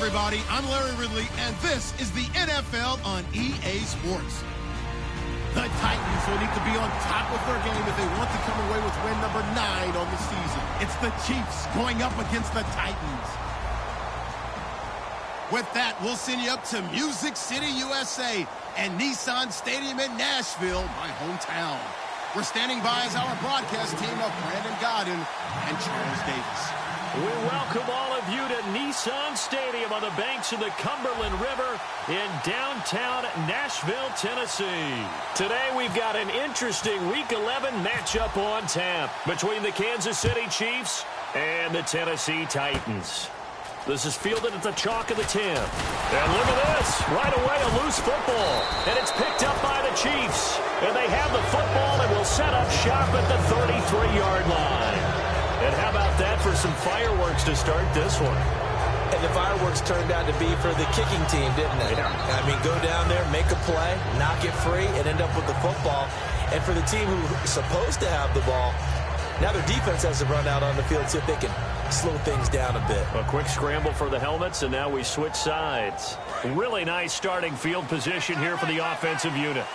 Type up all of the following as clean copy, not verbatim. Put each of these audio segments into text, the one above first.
everybody. I'm Larry Ridley, and this is the NFL on EA Sports. The Titans will need to be on top of their game if they want to come away with win number 9 on the season. It's the Chiefs going up against the Titans. With that, we'll send you up to Music City, USA, and Nissan Stadium in Nashville, my hometown. We're standing by as our broadcast team of Brandon Godden and Charles Davis. We welcome all of you to Nissan Stadium on the banks of the Cumberland River in downtown Nashville, Tennessee. Today we've got an interesting Week 11 matchup on tap between the Kansas City Chiefs and the Tennessee Titans. This is fielded at the chalk of the 10. And look at this. Right away, a loose football. And it's picked up by the Chiefs. And they have the football and will set up shop at the 33-yard line. And how about that for some fireworks to start this one? And the fireworks turned out to be for the kicking team, didn't it? Yeah. I mean, go down there, make a play, knock it free, and end up with the football. And for the team who's supposed to have the ball, now their defense has to run out on the field, see if they can slow things down a bit. A quick scramble for the helmets, and now we switch sides. Really nice starting field position here for the offensive unit.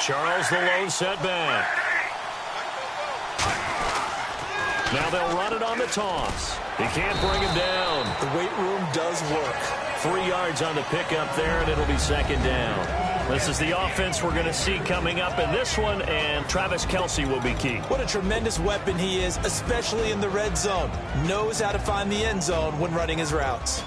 Charles the lone setback. Now they'll run it on the toss. He can't bring him down. The weight room does work. 3 yards on the pickup there, and it'll be second down. This is the offense we're going to see coming up in this one, and Travis Kelce will be key. What a tremendous weapon he is, especially in the red zone. Knows how to find the end zone when running his routes.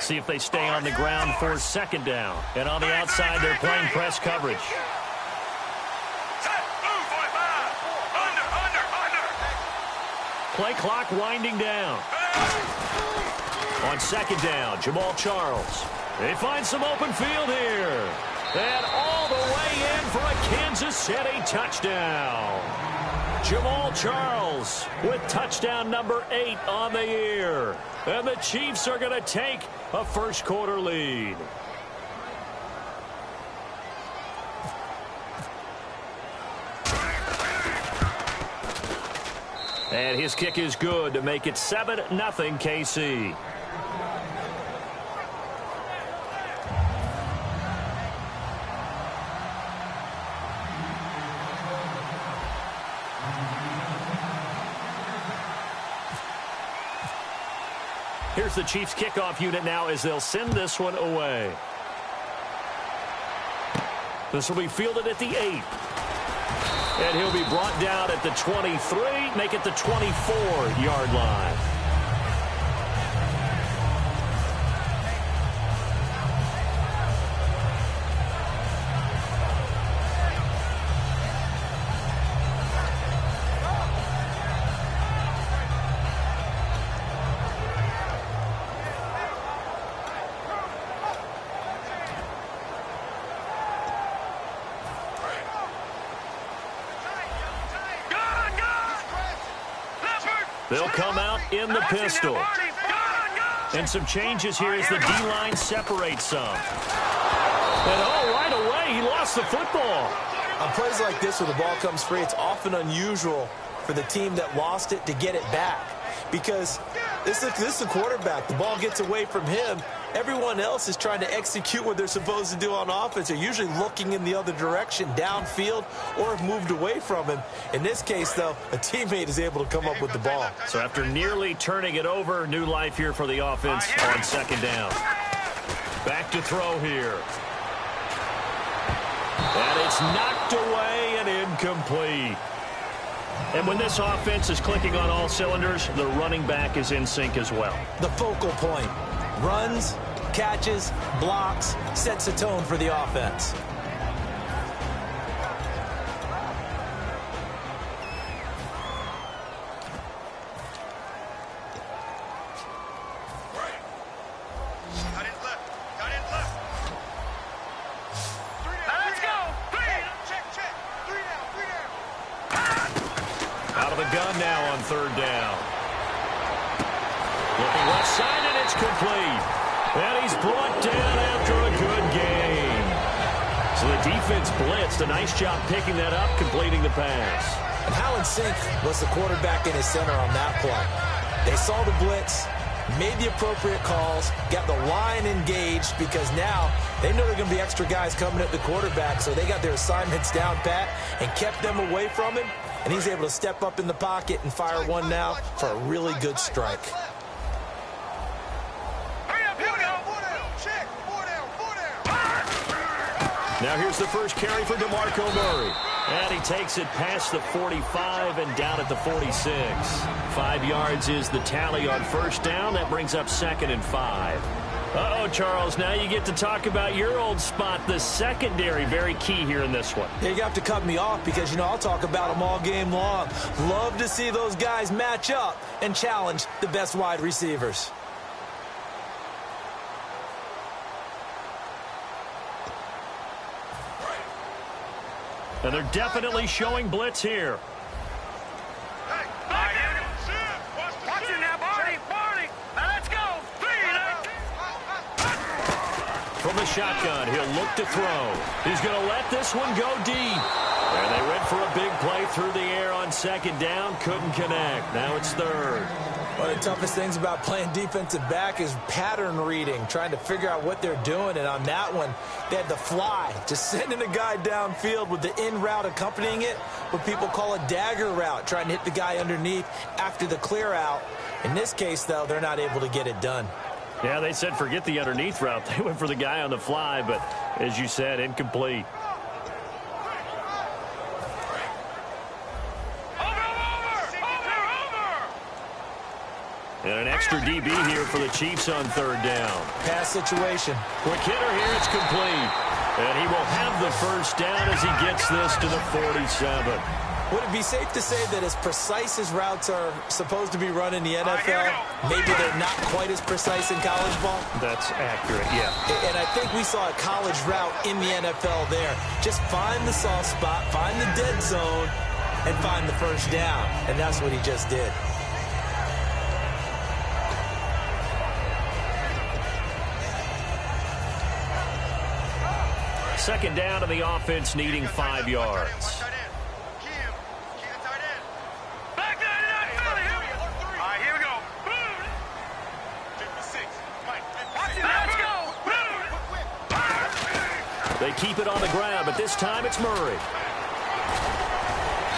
See if they stay on the ground for second down. And on the outside, they're playing press coverage. Play clock winding down. On second down, Jamal Charles. They find some open field here. And all the way in for a Kansas City touchdown. Jamal Charles with touchdown number 8 on the year. And the Chiefs are going to take a first quarter lead. And his kick is good to make it 7-0 KC. Here's the Chiefs kickoff unit now as they'll send this one away. This will be fielded at the 8. And he'll be brought down at the 23, make it the 24-yard line. They'll come out in the pistol. And some changes here as the D-line separates some. And right away, he lost the football. On plays like this where the ball comes free, it's often unusual for the team that lost it to get it back. Because this is the quarterback. The ball gets away from him. Everyone else is trying to execute what they're supposed to do on offense. They're usually looking in the other direction, downfield, or have moved away from him. In this case, though, a teammate is able to come up with the ball. So after nearly turning it over, new life here for the offense on second down. Back to throw here. And it's knocked away and incomplete. And when this offense is clicking on all cylinders, the running back is in sync as well. The focal point. Runs, catches, blocks, sets a tone for the offense. Out of the gun now on third down. Looking left side, and it's complete. And he's brought down after a good So the defense blitzed. A nice job picking that up, completing the pass. And how in sync was the quarterback in his center on that play? They saw the blitz, made the appropriate calls, got the line engaged because now they know there are going to be extra guys coming at the quarterback, so they got their assignments down pat and kept them away from him, and he's able to step up in the pocket and fire one now for a really good strike. Now here's the first carry for DeMarco Murray. And he takes it past the 45 and down at the 46. 5 yards is the tally on first down. That brings up 2nd and 5. Uh-oh, Charles, now you get to talk about your old spot, the secondary. Very key here in this one. Yeah, you have to cut me off because, you know, I'll talk about them all game long. Love to see those guys match up and challenge the best wide receivers. And they're definitely showing blitz here. Watch it now, Barney. Let's go. From the shotgun, he'll look to throw. He's going to let this one go deep. And they went for a big play through the air on 2nd down. Couldn't connect. Now it's 3rd. One of the toughest things about playing defensive back is pattern reading, trying to figure out what they're doing. And on that one, they had the fly, just sending a guy downfield with the in route accompanying it, what people call a dagger route, trying to hit the guy underneath after the clear out. In this case, though, they're not able to get it done. Yeah, they said forget the underneath route. They went for the guy on the fly, but as you said, incomplete. And an extra DB here for the Chiefs on 3rd down. Pass situation. Quick hitter here, it's complete. And he will have the first down as he gets this to the 47. Would it be safe to say that as precise as routes are supposed to be run in the NFL, maybe they're not quite as precise in college ball? That's accurate, yeah. And I think we saw a college route in the NFL there. Just find the soft spot, find the dead zone, and find the first down. And that's what he just did. Second down to the offense, needing 5 yards. They keep it on the ground, but this time it's Murray.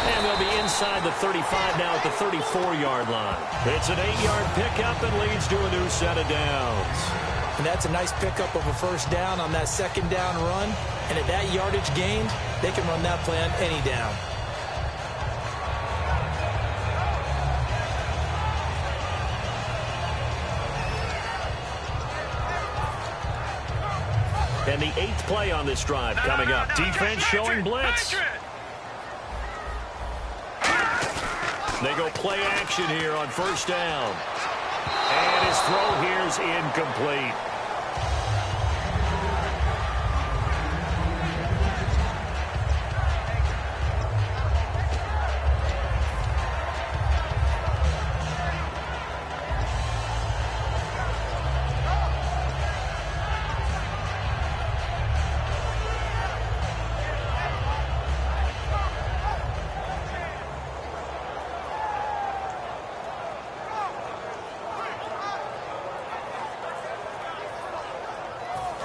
And they'll be inside the 35 now at the 34-yard line. It's an 8-yard pickup and leads to a new set of downs. And that's a nice pickup of a first down on that 2nd down run. And at that yardage gained, they can run that play on any down. And the 8th play on this drive coming up. Defense showing blitz. They go play action here on first down. And his throw here is incomplete.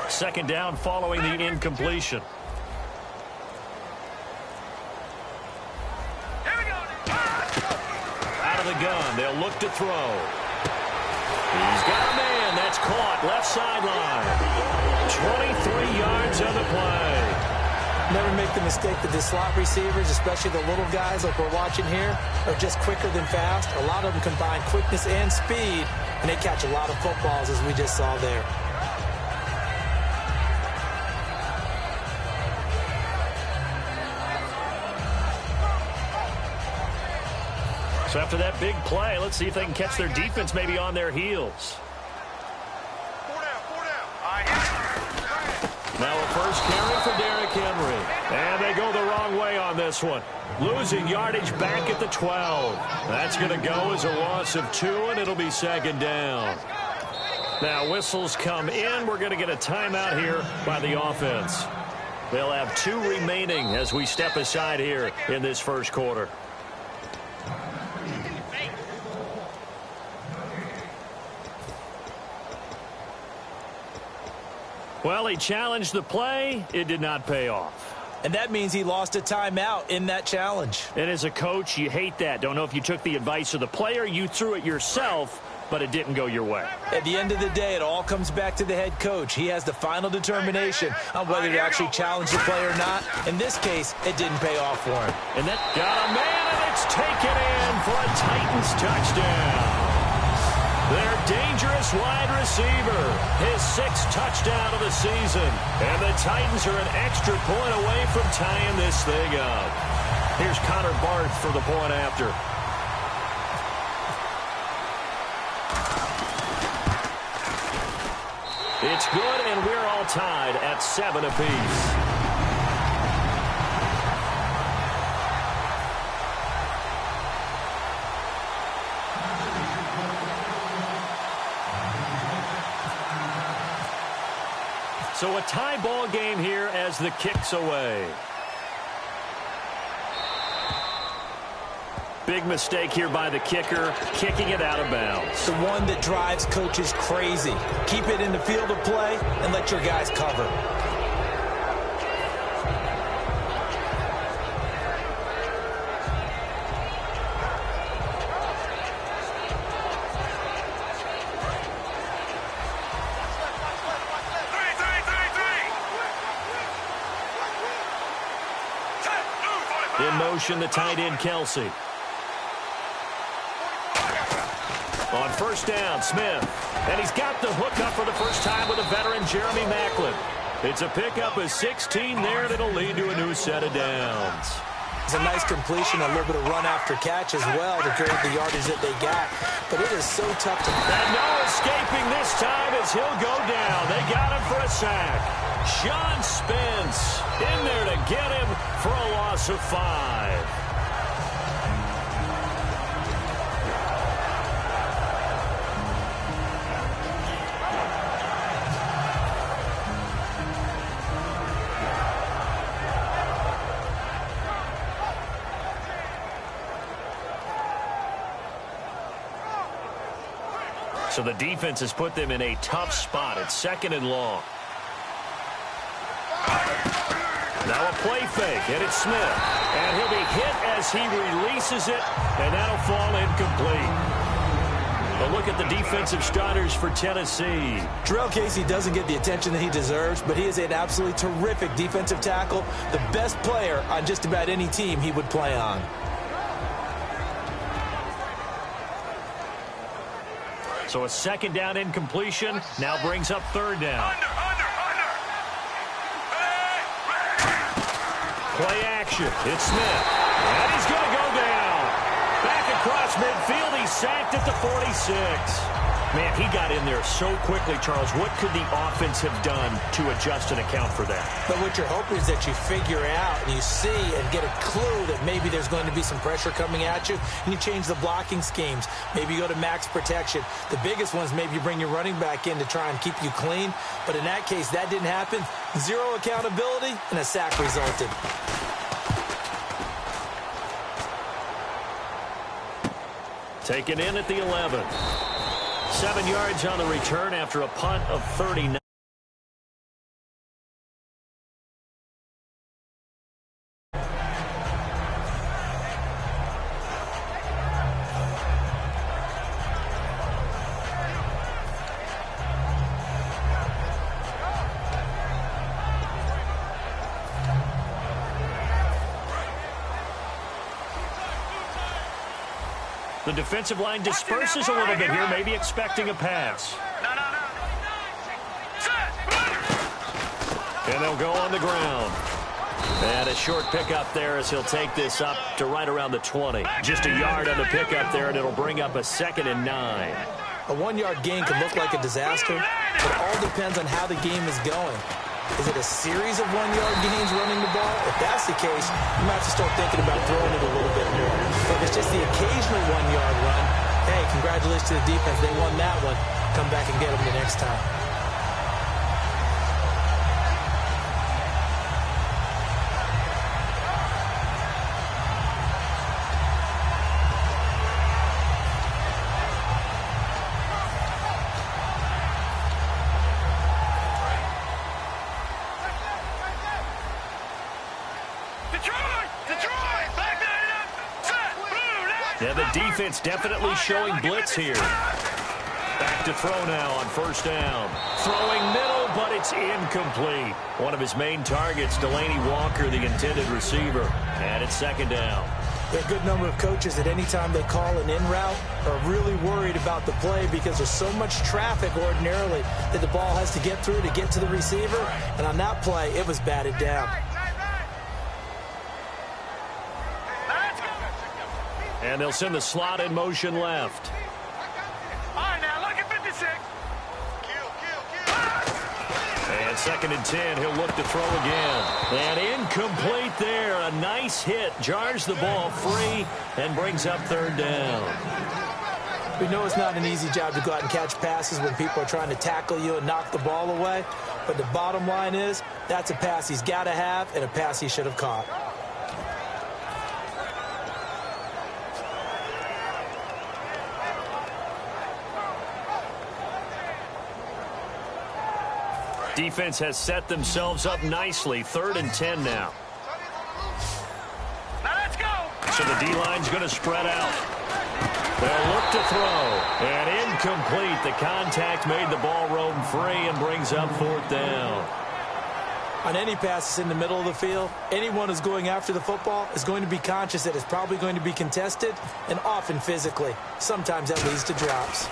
Second down following the incompletion. Out of the gun. They'll look to throw. He's got a man. That's caught. Left sideline. 23 yards on the play. Never make the mistake that the slot receivers, especially the little guys like we're watching here, are just quicker than fast. A lot of them combine quickness and speed, and they catch a lot of footballs, as we just saw there. So after that big play, let's see if they can catch their defense maybe on their heels. Now a first carry for Derrick Henry. And they go the wrong way on this one. Losing yardage back at the 12. That's going to go as a loss of 2, and it'll be second down. Now whistles come in. We're going to get a timeout here by the offense. They'll have 2 remaining as we step aside here in this first quarter. Well, he challenged the play. It did not pay off. And that means he lost a timeout in that challenge. And as a coach, you hate that. Don't know if you took the advice of the player, you threw it yourself, but it didn't go your way. At the end of the day, it all comes back to the head coach. He has the final determination on whether to actually challenge the play or not. In this case, it didn't pay off for him. And that got a man, and it's taken in for a Titans touchdown. Their dangerous wide receiver, his 6th touchdown of the season. And the Titans are an extra point away from tying this thing up. Here's Connor Barth for the point after. It's good, and we're all tied at 7 apiece. So a tie ball game here as the kick's away. Big mistake here by the kicker, kicking it out of bounds. The one that drives coaches crazy. Keep it in the field of play and let your guys cover. In motion, the tight end, Kelsey. On first down, Smith. And he's got the hook up for the first time with a veteran, Jeremy Maclin. It's a pickup of 16 there, and it'll lead to a new set of downs. It's a nice completion, a little bit of run after catch as well to create the yardage that they got. But it is so tough to... And no escaping this time as he'll go down. They got him for a sack. Sean Spence in there to get him for a loss of 5. So the defense has put them in a tough spot. It's 2nd and long. Now a play fake, and it's Smith. And he'll be hit as he releases it, and that'll fall incomplete. A look at the defensive starters for Tennessee. Terrell Casey doesn't get the attention that he deserves, but he is an absolutely terrific defensive tackle, the best player on just about any team he would play on. So a 2nd down incompletion now brings up 3rd down. Play action. It's Smith. And he's going to go down. Back across midfield. He's sacked at the 46. Man, he got in there so quickly, Charles. What could the offense have done to adjust and account for that? But what you're hoping is that you figure out and you see and get a clue that maybe there's going to be some pressure coming at you, and you change the blocking schemes. Maybe you go to max protection. The biggest one is maybe you bring your running back in to try and keep you clean. But in that case, that didn't happen. 0 accountability, and a sack resulted. Taken in at the 11. 7 yards on the return after a punt of 39. The defensive line disperses a little bit here, maybe expecting a pass. And they'll go on the ground. And a short pickup there as he'll take this up to right around the 20. Just a yard on the pickup there, and it'll bring up a 2nd and 9. A 1-yard gain can look like a disaster, but it all depends on how the game is going. Is it a series of 1-yard gains running the ball? If that's the case, you might have to start thinking about throwing it a little bit more. But if it's just the occasional 1-yard run, hey, congratulations to the defense. They won that one. Come back and get them the next time. Yeah, the defense definitely showing blitz here. Back to throw now on first down. Throwing middle, but it's incomplete. One of his main targets, Delaney Walker, the intended receiver. And it's second down. There are a good number of coaches that any time they call an in route are really worried about the play because there's so much traffic ordinarily that the ball has to get through to get to the receiver. And on that play, it was batted down. And they'll send the slot in motion left. All right, now look at 56. And second and 10, he'll look to throw again. And incomplete there. A nice hit. Jars the ball free and brings up third down. We know it's not an easy job to go out and catch passes when people are trying to tackle you and knock the ball away. But the bottom line is that's a pass he's got to have and a pass he should have caught. Defense has set themselves up nicely. Third and 10 now. Now let's go. So the D-line's going to spread out. They'll look to throw. And incomplete. The contact made the ball roam free and brings up fourth down. On any passes in the middle of the field, anyone who's going after the football is going to be conscious that it's probably going to be contested and often physically. Sometimes that leads to drops.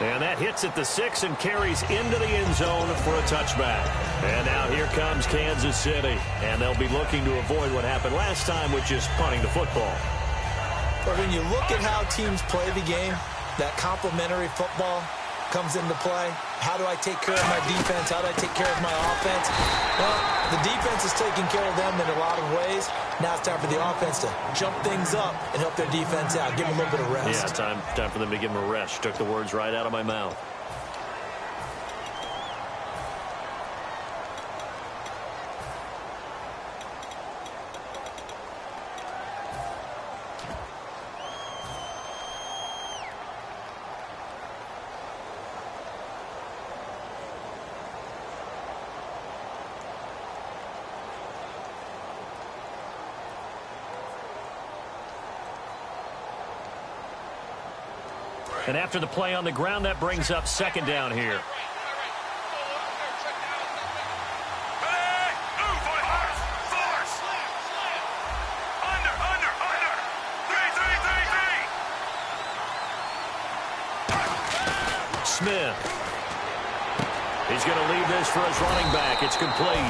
And that hits at the 6 and carries into the end zone for a touchback. And now here comes Kansas City. And they'll be looking to avoid what happened last time, which is punting the football. But when you look at how teams play the game, that complementary football comes into play. How do I take care of my defense? How do I take care of my offense? Well, the defense is taking care of them in a lot of ways. Now it's time for the offense to jump things up and help their defense out. Give them a little bit of rest. Yeah, time for them to give them a rest. Took the words right out of my mouth. And after the play on the ground, that brings up second down here. Smith. He's going to leave this for his running back. It's complete.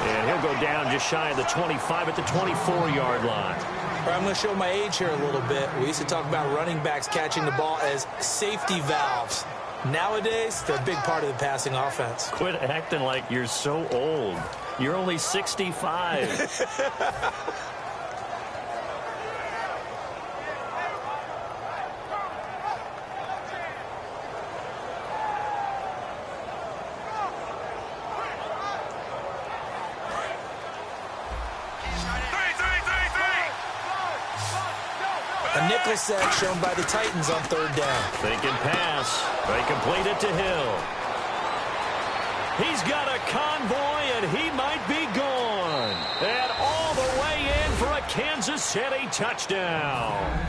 And he'll go down just shy of the 25 at the 24-yard line. I'm going to show my age here a little bit. We used to talk about running backs catching the ball as safety valves. Nowadays, they're a big part of the passing offense. Quit acting like you're so old. You're only 65. A nickel sack shown by the Titans on third down. Thinking pass. They complete it to Hill. He's got a convoy, and he might be gone. And all the way in for a Kansas City touchdown.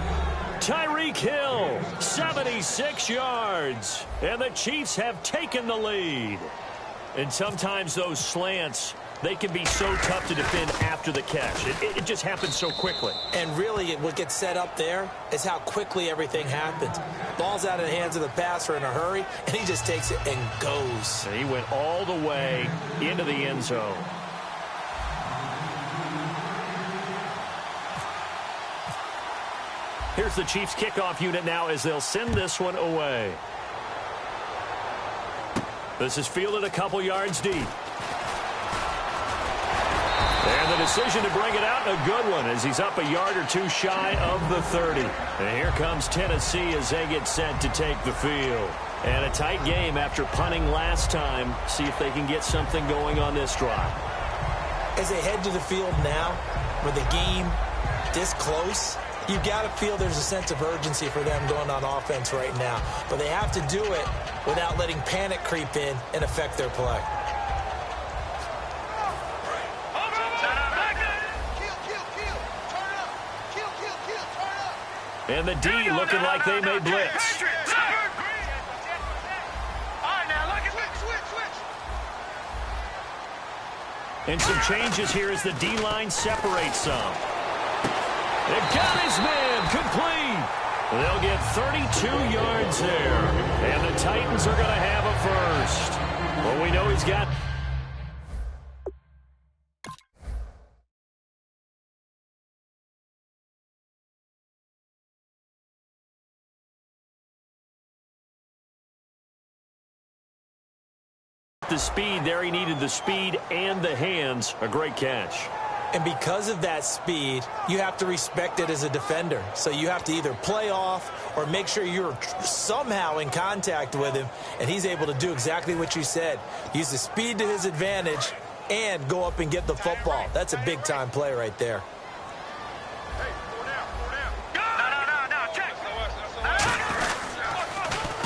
Tyreek Hill, 76 yards. And the Chiefs have taken the lead. And sometimes those slants, they can be so tough to defend after the catch. It just happens so quickly. And really, what gets set up there is how quickly everything happens. Ball's out of the hands of the passer in a hurry, and he just takes it and goes. And he went all the way into the end zone. Here's the Chiefs kickoff unit now as they'll send this one away. This is fielded a couple yards deep. And the decision to bring it out, a good one, as he's up a yard or two shy of the 30. And here comes Tennessee as they get set to take the field. And a tight game after punting last time. See if they can get something going on this drive. As they head to the field now, with the game this close, you've got to feel there's a sense of urgency for them going on offense right now. But they have to do it without letting panic creep in and affect their play. And the D looking like they may blitz. And some changes here as the D-line separates some. They got his man complete. They'll get 32 yards there. And the Titans are going to have a first. Well, we know he's got... the speed there. He needed the speed and the hands. A great catch. And because of that speed, you have to respect it as a defender. So you have to either play off or make sure you're somehow in contact with him, and he's able to do exactly what you said. Use the speed to his advantage and go up and get the football. That's a big-time play right there.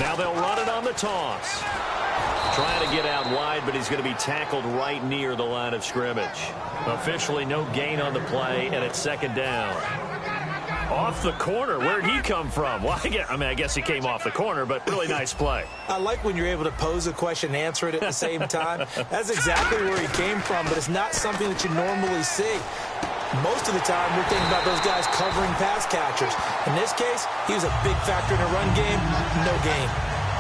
Now they'll run it on the toss. Trying to get out wide, but he's going to be tackled right near the line of scrimmage. Officially no gain on the play, and it's second down. Off the corner. Where'd he come from? Well, I guess he came off the corner, but really nice play. I like when you're able to pose a question and answer it at the same time. That's exactly where he came from, but it's not something that you normally see. Most of the time, we're thinking about those guys covering pass catchers. In this case, he was a big factor in a run game. No gain.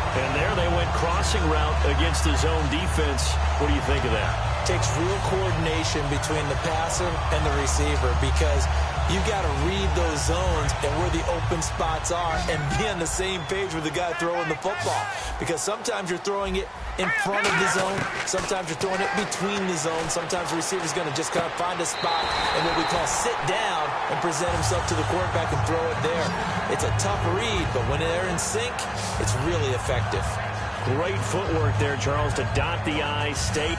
And there they went crossing route against the zone defense. What do you think of that? Takes real coordination between the passer and the receiver because you got to read those zones and where the open spots are and be on the same page with the guy throwing the football. Because sometimes you're throwing it in front of the zone. Sometimes you're throwing it between the zones. Sometimes the receiver's going to just kind of find a spot and what we call sit down and present himself to the quarterback and throw it there. It's a tough read, but when they're in sync, it's really effective. Great footwork there, Charles, to dot the I, stay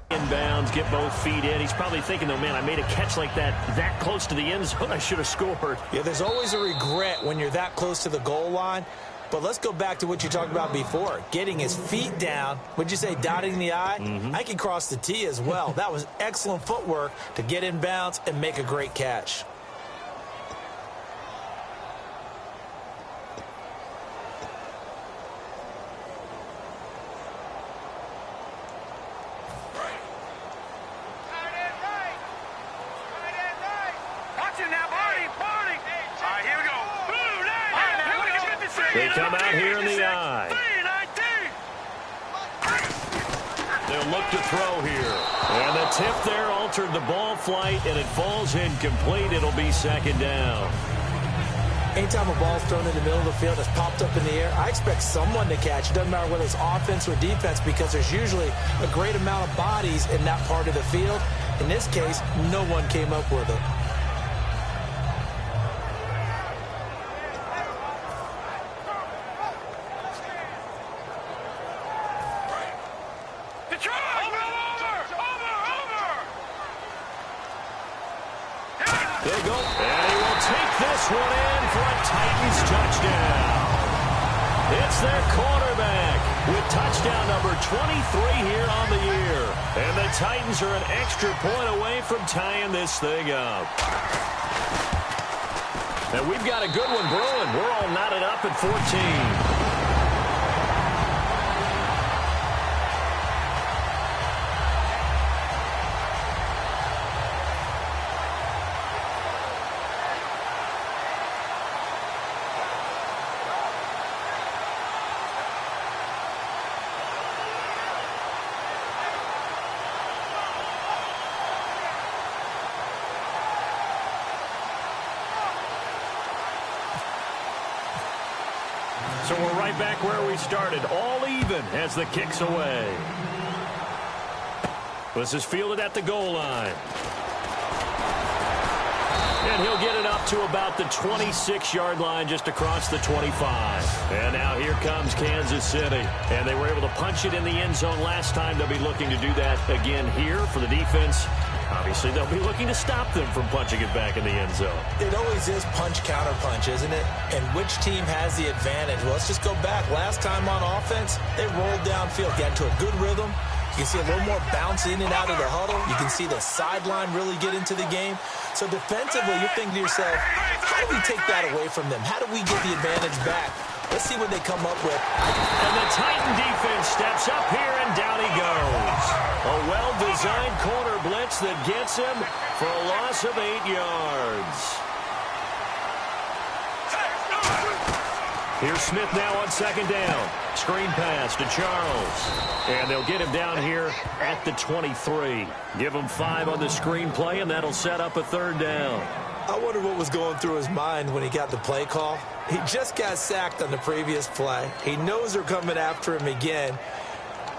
inbounds, get both feet in. He's probably thinking, though, man, I made a catch like that close to the end zone. I should have scored. Yeah, there's always a regret when you're that close to the goal line. But let's go back to what you talked about before, getting his feet down. Would you say dotting the I? I can cross the T as well. That was excellent footwork to get in bounds and make a great catch. They come out here in the I. They'll look to throw here. And the tip there altered the ball flight, and it falls incomplete. It'll be second down. Anytime a ball's thrown in the middle of the field that's popped up in the air, I expect someone to catch. It doesn't matter whether it's offense or defense because there's usually a great amount of bodies in that part of the field. In this case, no one came up with it. They go, and he will take this one in for a Titans touchdown. It's their quarterback with touchdown number 23 here on the year. And the Titans are an extra point away from tying this thing up. And we've got a good one brewing. We're all knotted up at 14. So we're right back where we started, all even as the kick's away. This is fielded at the goal line. And he'll get it up to about the 26-yard line, just across the 25. And now here comes Kansas City. And they were able to punch it in the end zone last time. They'll be looking to do that again here for the defense. Obviously, they'll be looking to stop them from punching it back in the end zone. It always is punch-counter-punch, isn't it? And which team has the advantage? Well, let's just go back. Last time on offense, they rolled downfield, got into a good rhythm, You can see a little more bounce in and out of the huddle. You can see the sideline really get into the game. So defensively, you're thinking to yourself, how do we take that away from them? How do we get the advantage back? Let's see what they come up with. And the Titan defense steps up here, and down he goes. A well-designed corner blitz that gets him for a loss of 8 yards. Here's Smith now on second down. Screen pass to Charles. And they'll get him down here at the 23. Give him 5 on the screen play, and that'll set up a third down. I wonder what was going through his mind when he got the play call. He just got sacked on the previous play. He knows they're coming after him again.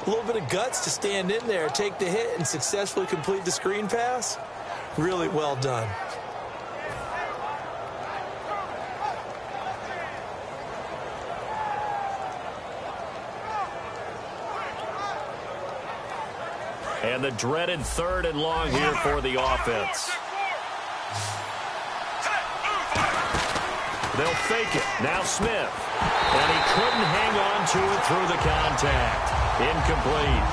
A little bit of guts to stand in there, take the hit, and successfully complete the screen pass. Really well done. And the dreaded 3rd and long here for the offense. They'll fake it. Now Smith. And he couldn't hang on to it through the contact. Incomplete.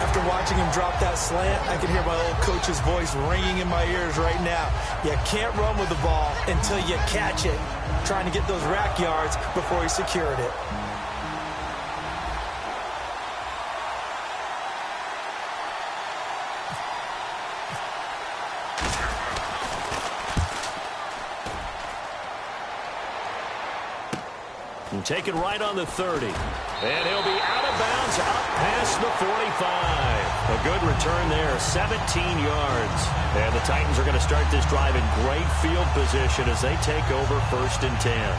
After watching him drop that slant, I can hear my old coach's voice ringing in my ears right now. You can't run with the ball until you catch it. Trying to get those rack yards before he secured it. Taken right on the 30. And he'll be out of bounds up past the 45. A good return there, 17 yards. And the Titans are going to start this drive in great field position as they take over 1st and 10.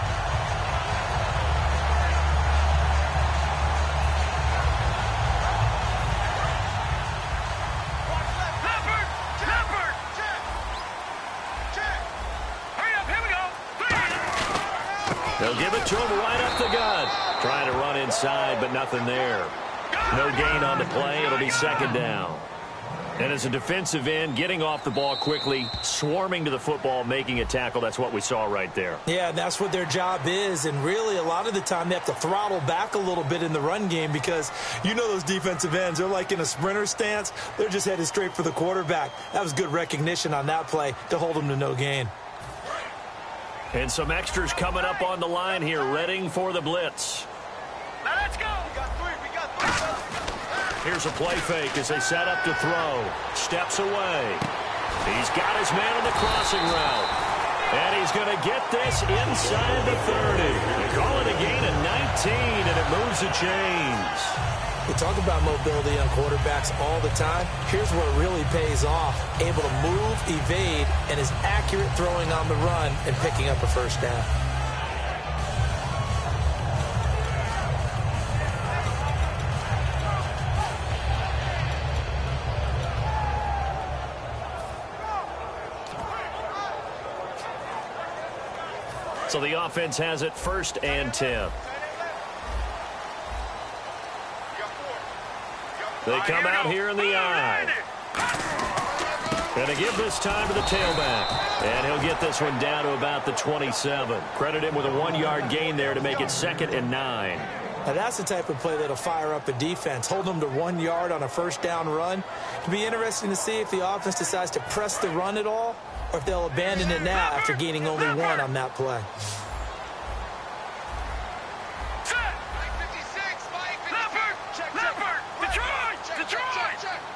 They'll give it to him right up the gut. Trying to run inside, but nothing there. No gain on the play. It'll be 2nd down. And as a defensive end, getting off the ball quickly, swarming to the football, making a tackle, that's what we saw right there. Yeah, that's what their job is. And really, a lot of the time, they have to throttle back a little bit in the run game because you know those defensive ends, they're like in a sprinter stance. They're just headed straight for the quarterback. That was good recognition on that play to hold them to no gain. And some extras coming up on the line here, readying for the blitz. Now let's go. We got three. Here's a play fake as they set up to throw. Steps away. He's got his man on the crossing route. And he's going to get this inside the 30. They call it a gain of 19, and it moves the chains. We talk about mobility on quarterbacks all the time. Here's where it really pays off. Able to move, evade, and is accurate throwing on the run and picking up a 1st down. So the offense has it 1st and 10. They come out here in the eye. And they give this time to the tailback. And he'll get this one down to about the 27. Credit him with a 1-yard gain there to make it 2nd and 9. Now that's the type of play that'll fire up a defense. Hold them to 1 yard on a 1st down run. It'll be interesting to see if the offense decides to press the run at all or if they'll abandon it now after gaining only 1 on that play.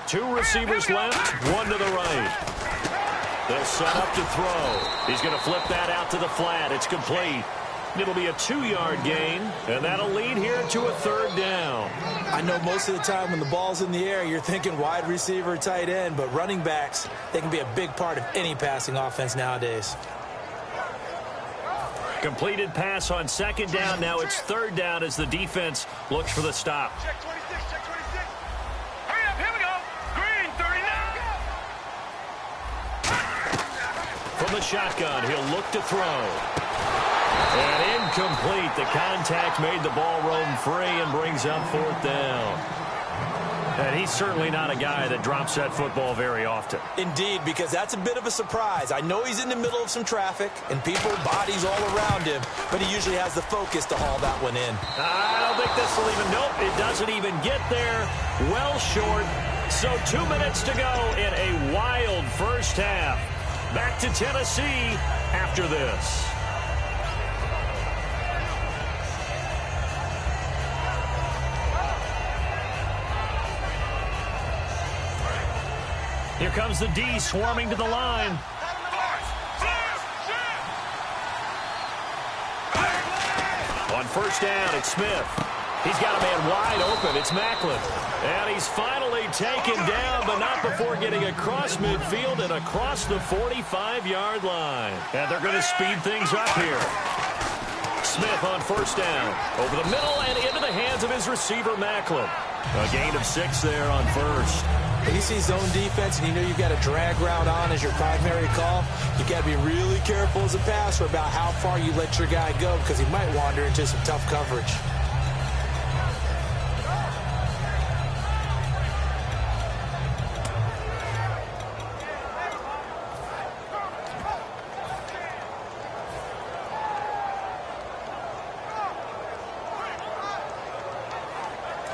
Two receivers left, one to the right. They'll set up to throw. He's going to flip that out to the flat. It's complete. It'll be a 2-yard gain, and that'll lead here to a 3rd down. I know most of the time when the ball's in the air, you're thinking wide receiver, tight end, but running backs, they can be a big part of any passing offense nowadays. Completed pass on 2nd down. Now it's 3rd down as the defense looks for the stop. Check 26, check 26. Hurry up, here we go. Green, 39. From the shotgun, he'll look to throw. And incomplete. The contact made the ball roam free and brings up 4th down. And he's certainly not a guy that drops that football very often. Indeed, because that's a bit of a surprise. I know he's in the middle of some traffic and people, bodies all around him, but he usually has the focus to haul that one in. I don't think this will even, nope, it doesn't even get there. Well short. So 2 minutes to go in a wild first half. Back to Tennessee after this. Here comes the D swarming to the line. On first down, it's Smith. He's got a man wide open. It's Macklin. And he's finally taken down, but not before getting across midfield and across the 45-yard line. And they're going to speed things up here. Smith on first down. Over the middle and into the hands of his receiver, Macklin. A gain of 6 there on first. When you see zone defense and you know you've got a drag route on as your primary call, you've got to be really careful as a passer about how far you let your guy go because he might wander into some tough coverage.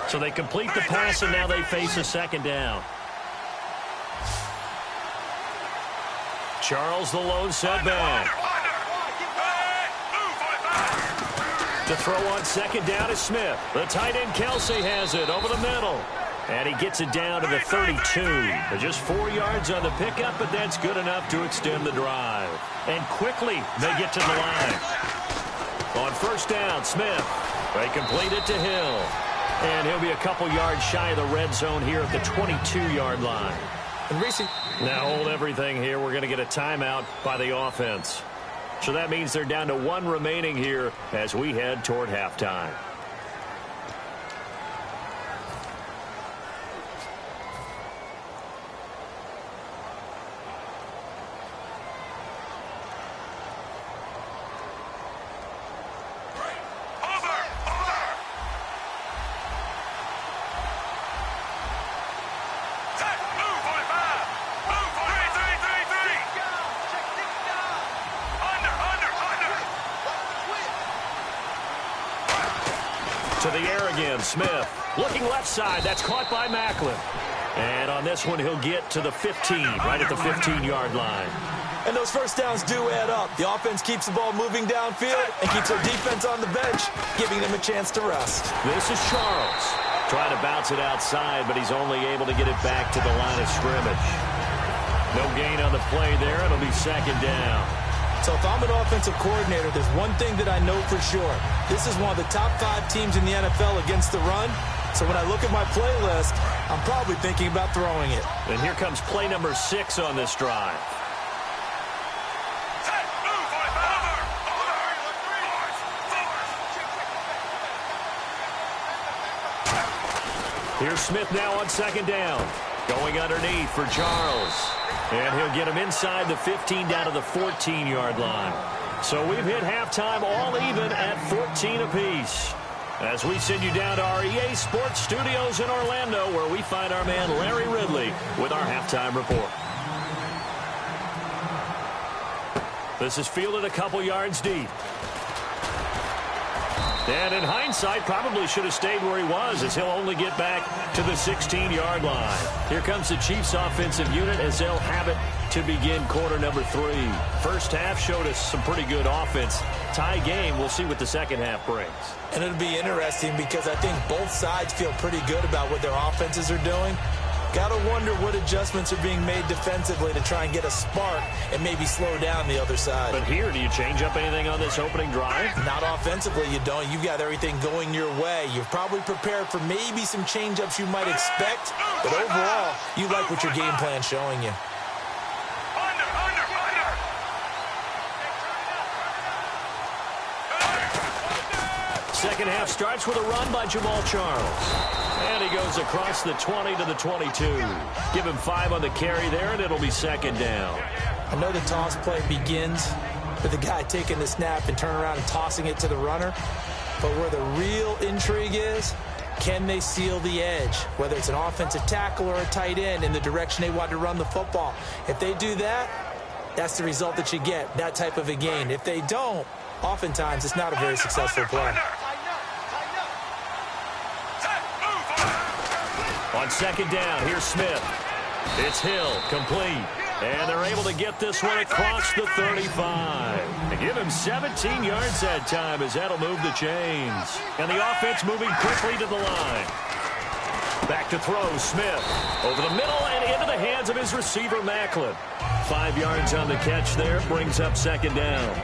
So they complete the pass, and now they face a second down. Charles, the lone setback. To throw on second down is Smith. The tight end Kelsey has it over the middle. And he gets it down to the 32. Just 4 yards on the pickup, but that's good enough to extend the drive. And quickly they get to the line. On first down, Smith. They complete it to Hill. And he'll be a couple yards shy of the red zone here at the 22-yard line. Now hold everything here. We're going to get a timeout by the offense. So that means they're down to 1 remaining here as we head toward halftime. To the air again, Smith. Looking left side, that's caught by Macklin. And on this one, he'll get to the 15, right at the 15-yard line. And those first downs do add up. The offense keeps the ball moving downfield and keeps their defense on the bench, giving them a chance to rest. This is Charles. Trying to bounce it outside, but he's only able to get it back to the line of scrimmage. No gain on the play there. It'll be second down. So if I'm an offensive coordinator, there's one thing that I know for sure. This is one of the top 5 teams in the NFL against the run. So when I look at my playlist, I'm probably thinking about throwing it. And here comes play number 6 on this drive. Here's Smith now on second down. Going underneath for Charles. And he'll get him inside the 15 down to the 14-yard line. So we've hit halftime all even at 14 apiece. As we send you down to our EA Sports Studios in Orlando, where we find our man Larry Ridley with our halftime report. This is fielded a couple yards deep. And in hindsight, probably should have stayed where he was, as he'll only get back to the 16-yard line. Here comes the Chiefs offensive unit as they'll have it to begin quarter number 3. First half showed us some pretty good offense. Tie game, we'll see what the second half brings. And it'll be interesting because I think both sides feel pretty good about what their offenses are doing. Got to wonder what adjustments are being made defensively to try and get a spark and maybe slow down the other side. But here, do you change up anything on this opening drive? Not offensively, you don't. You've got everything going your way. You've probably prepared for maybe some change-ups you might expect, but overall, you like what your game plan's showing you. Second half starts with a run by Jamal Charles. And he goes across the 20 to the 22. Give him 5 on the carry there, and it'll be second down. I know the toss play begins with the guy taking the snap and turning around and tossing it to the runner. But where the real intrigue is Can they seal the edge, whether it's an offensive tackle or a tight end, in the direction they want to run the football? If they do that, that's the result that you get, that type of a gain. If they don't, oftentimes it's not a very successful play. On second down, here's Smith. It's Hill, complete. And they're able to get this one across the 35. They give him 17 yards that time as that'll move the chains. And the offense moving quickly to the line. Back to throw, Smith. Over the middle and into the hands of his receiver, Macklin. 5 yards on the catch there, brings up second down.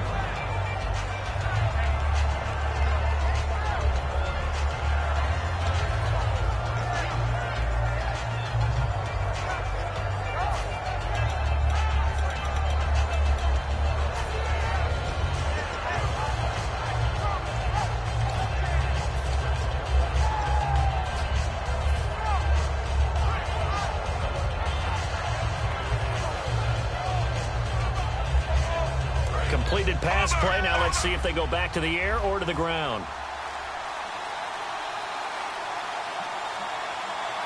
Completed pass play. Now let's see if they go back to the air or to the ground.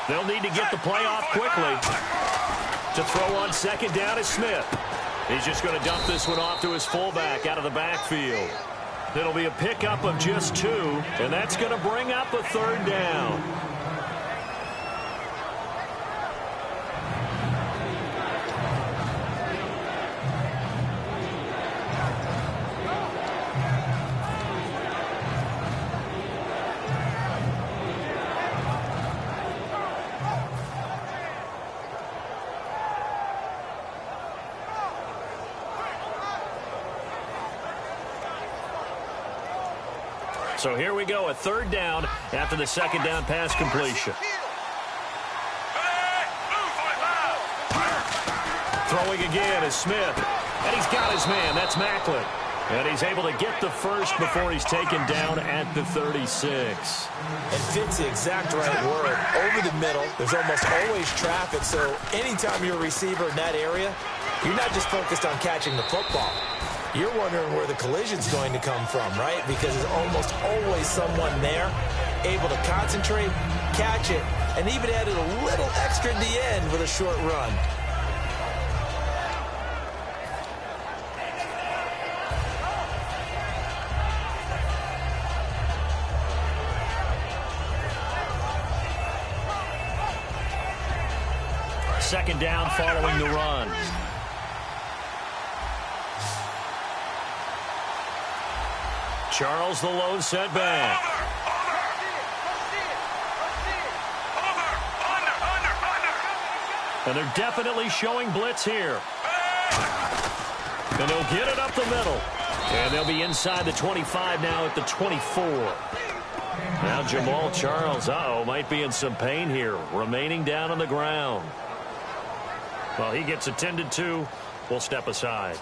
They'll need to get the play off quickly. To throw on second down is Smith. He's just going to dump this one off to his fullback out of the backfield. It'll be a pickup of just 2, and that's going to bring up a third down. So here we go, a third down after the second down pass completion. Throwing again is Smith. And he's got his man. That's Macklin. And he's able to get the first before he's taken down at the 36. And fits the exact right word. Over the middle, there's almost always traffic. So anytime you're a receiver in that area, you're not just focused on catching the football. You're wondering where the collision's going to come from, right? Because there's almost always someone there able to concentrate, catch it, and even added a little extra at the end with a short run. Second down following the run. Charles the lone setback. And they're definitely showing blitz here. And they'll get it up the middle. And they'll be inside the 25 now at the 24. Now Jamal Charles, might be in some pain here, remaining down on the ground. Well, he gets attended to. We'll step aside.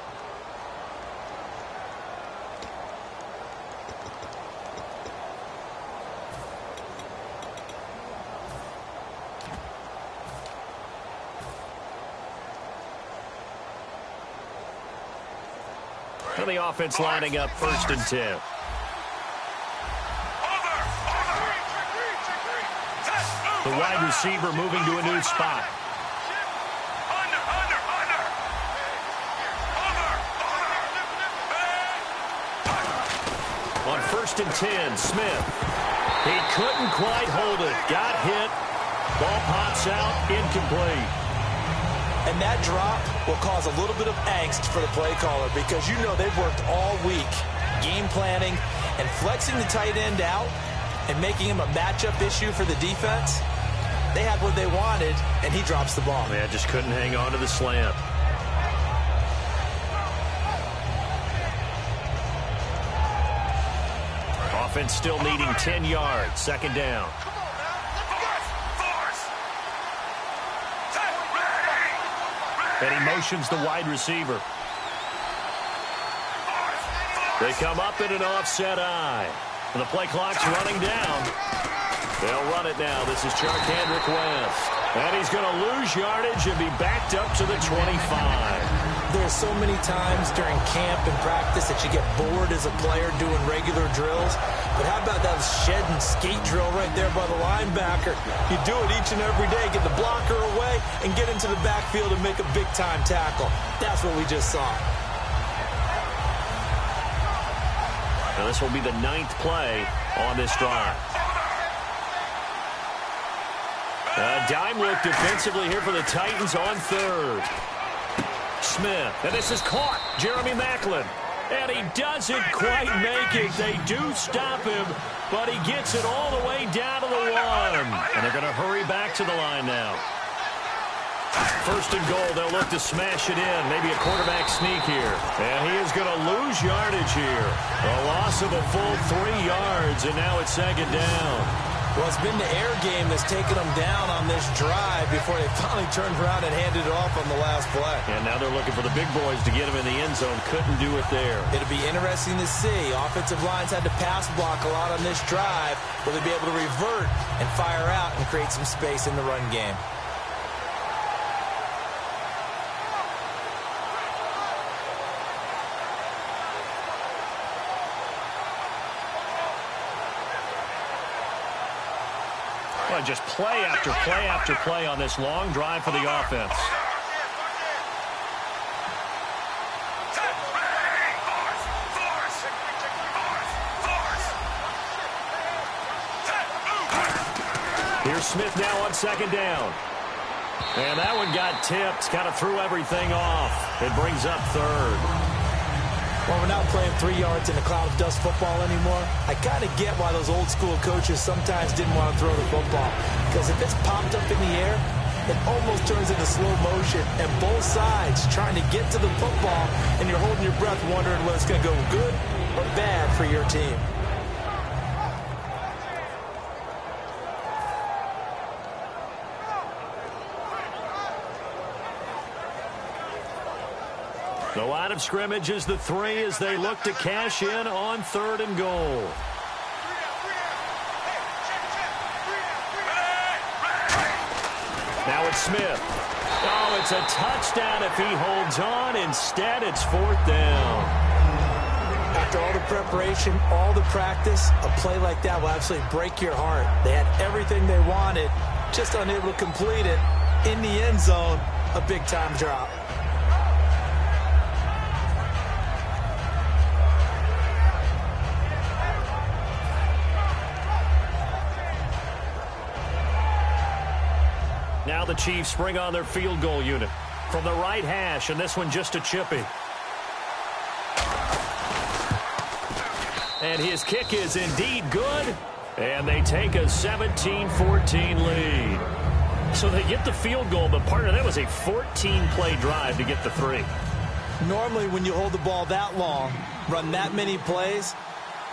And the offense lining up 1st and 10. The wide receiver moving to a new spot. On 1st and 10, Smith. He couldn't quite hold it. Got hit. Ball pops out, incomplete. And that drop will cause a little bit of angst for the play caller because you know they've worked all week game planning and flexing the tight end out and making him a matchup issue for the defense. They had what they wanted, and he drops the ball. Yeah, just couldn't hang on to the slant. Offense still needing 10 yards. Second down. And he motions the wide receiver. They come up in an offset eye. And the play clock's running down. They'll run it now. This is Charkandrick West. And he's going to lose yardage and be backed up to the 25. There's so many times during camp and practice that you get bored as a player doing regular drills. But how about that shed and skate drill right there by the linebacker? You do it each and every day. Get the blocker away and get into the backfield and make a big-time tackle. That's what we just saw. Now this will be the 9th play on this drive. Dime look defensively here for the Titans on 3rd. Smith, and this is caught. Jeremy Maclin. And he doesn't quite make it. They do stop him, but he gets it all the way down to the 1. And they're going to hurry back to the line now. 1st and goal, they'll look to smash it in. Maybe a quarterback sneak here. And he is going to lose yardage here. A loss of a full 3 yards, and now it's 2nd down. Well, it's been the air game that's taken them down on this drive before they finally turned around and handed it off on the last play. And now they're looking for the big boys to get them in the end zone. Couldn't do it there. It'll be interesting to see. Offensive lines had to pass block a lot on this drive. Will they be able to revert and fire out and create some space in the run game? Just play after play after play on this long drive for the offense. Here's Smith now on 2nd down. And that one got tipped, kind of threw everything off. It brings up 3rd. Well, we're not playing 3 yards in a cloud of dust football anymore. I kind of get why those old school coaches sometimes didn't want to throw the football. Because if it's popped up in the air, it almost turns into slow motion. And both sides trying to get to the football, and you're holding your breath wondering whether it's going to go good or bad for your team. The line of scrimmage is the 3 as they look to cash in on 3rd and goal. Now it's Smith. Oh, it's a touchdown if he holds on. Instead, it's 4th down. After all the preparation, all the practice, a play like that will absolutely break your heart. They had everything they wanted, just unable to complete it. In the end zone, a big-time drop. Now the Chiefs bring on their field goal unit from the right hash, and this one just a chippy. And his kick is indeed good, and they take a 17-14 lead. So they get the field goal, but part of that was a 14-play drive to get the 3. Normally, when you hold the ball that long, run that many plays,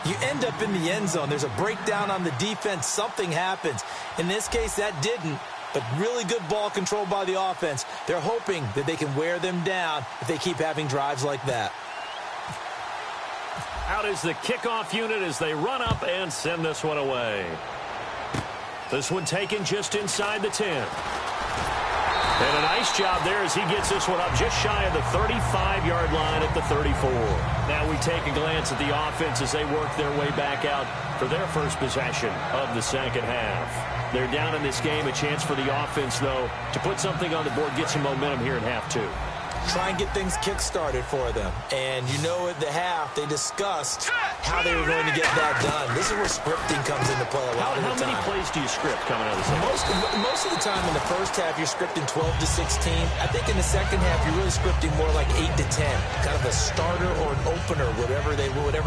you end up in the end zone. There's a breakdown on the defense. Something happens. In this case, that didn't. But really good ball control by the offense. They're hoping that they can wear them down if they keep having drives like that. Out is the kickoff unit as they run up and send this one away. This one taken just inside the 10. And a nice job there as he gets this one up just shy of the 35-yard line at the 34. Now we take a glance at the offense as they work their way back out for their first possession of the 2nd half. They're down in this game. A chance for the offense, though, to put something on the board, get some momentum here in half 2. Try and get things kick-started for them. And you know at the half, they discussed how they were going to get that done. This is where scripting comes into play a lot of the time. How many plays do you script coming out of the second? Most of the time in the first half, you're scripting 12 to 16. I think in the second half, you're really scripting more like 8 to 10. Kind of a starter or an opener, whatever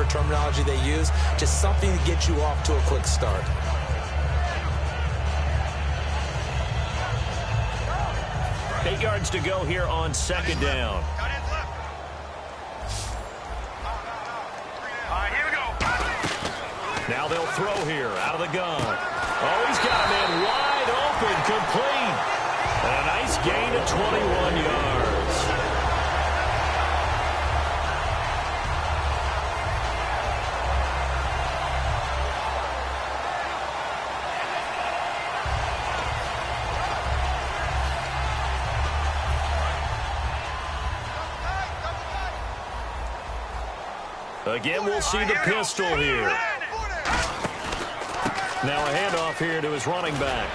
terminology they use. Just something to get you off to a quick start. 8 yards to go here on 2nd down. Now they'll throw here out of the gun. Oh, he's got a man wide open, complete. And a nice gain of 21 yards. Again, we'll see the pistol here. Now a handoff here to his running back.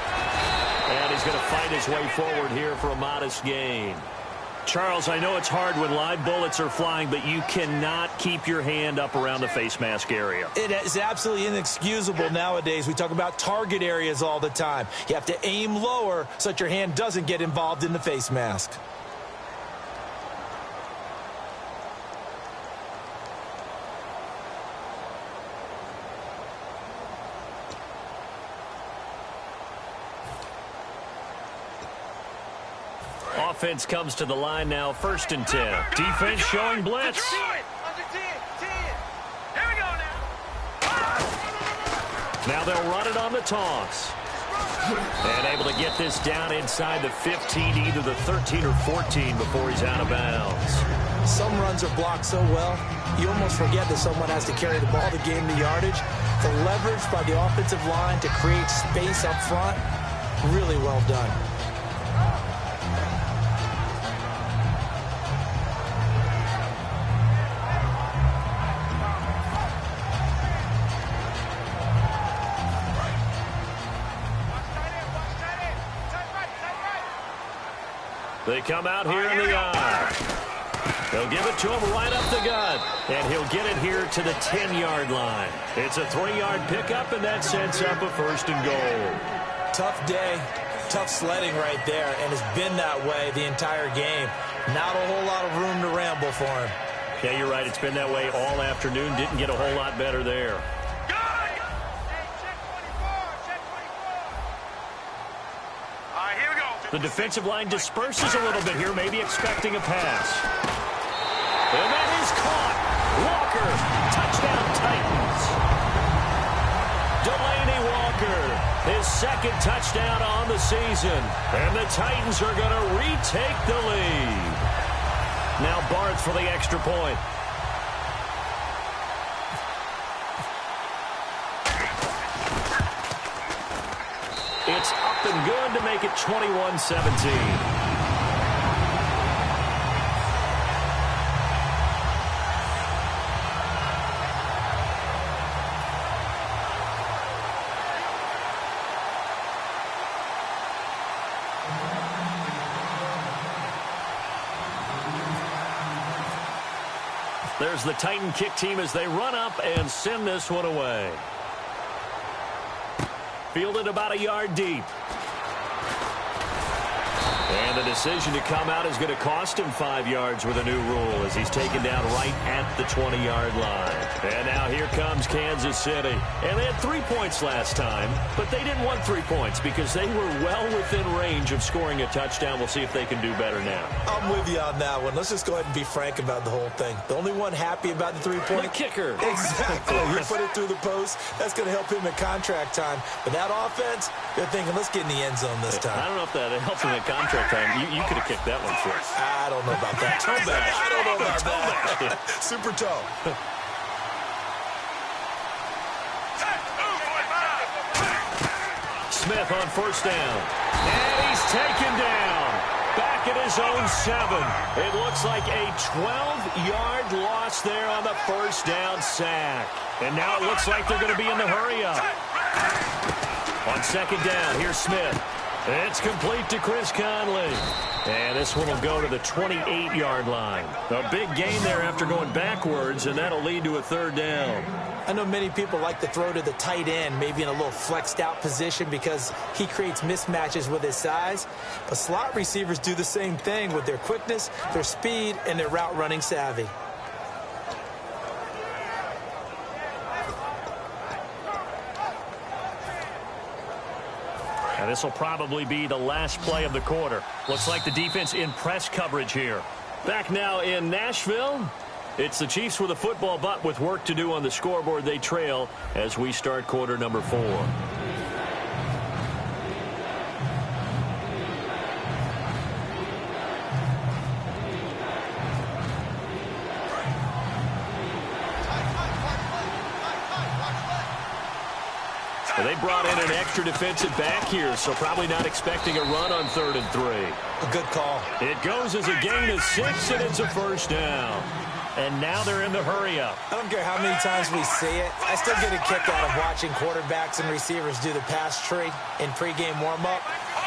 And he's going to fight his way forward here for a modest gain. Charles, I know it's hard when live bullets are flying, but you cannot keep your hand up around the face mask area. It is absolutely inexcusable nowadays. We talk about target areas all the time. You have to aim lower so that your hand doesn't get involved in the face mask. Offense comes to the line now, 1st and 10. Defense showing blitz. Now they'll run it on the toss. And able to get this down inside the 15, either the 13 or 14 before he's out of bounds. Some runs are blocked so well, you almost forget that someone has to carry the ball to gain the yardage. The leverage by the offensive line to create space up front, really well done. They come out here in the eye. They'll give it to him right up the gut. And he'll get it here to the 10-yard line. It's a 3-yard pickup, and that sets up a 1st and goal. Tough day, tough sledding right there, and it's been that way the entire game. Not a whole lot of room to ramble for him. Yeah, you're right. It's been that way all afternoon. Didn't get a whole lot better there. The defensive line disperses a little bit here, maybe expecting a pass. And that is caught. Walker, touchdown Titans. Delaney Walker, his 2nd touchdown on the season. And the Titans are going to retake the lead. Now Barth for the extra point. It's up and good to make it 21-17. There's the Titan kick team as they run up and send this one away. Fielded about a yard deep. And the decision to come out is going to cost him 5 yards with a new rule as he's taken down right at the 20-yard line. And now here comes Kansas City. And they had 3 points last time, but they didn't want 3 points because they were well within range of scoring a touchdown. We'll see if they can do better now. I'm with you on that one. Let's just go ahead and be frank about the whole thing. The only one happy about the 3-point. The kicker. Exactly. You put it through the post. That's going to help him in contract time. But that offense, they're thinking, let's get in the end zone this time. I don't know if that helps him in contract time. You could have kicked that one for us. I don't know about that. Toe bash. I don't know about that. Super toe. Smith on 1st down. And he's taken down. Back at his own 7. It looks like a 12-yard loss there on the 1st down sack. And now it looks like they're going to be in the hurry-up. On 2nd down, here's Smith. It's complete to Chris Conley. And this one will go to the 28-yard line. A big gain there after going backwards, and that'll lead to a 3rd down. I know many people like to throw to the tight end, maybe in a little flexed out position because he creates mismatches with his size. But slot receivers do the same thing with their quickness, their speed, and their route running savvy. And this will probably be the last play of the quarter. Looks like the defense in press coverage here. Back now in Nashville. It's the Chiefs with a football, but with work to do on the scoreboard, they trail as we start quarter number 4. And they brought in an extra defensive back here, so probably not expecting a run on 3rd and 3. A good call. It goes as a gain of 6, and it's a 1st down. and now they're in the hurry-up. I don't care how many times we see it. I still get a kick out of watching quarterbacks and receivers do the pass tree in pregame warm-up.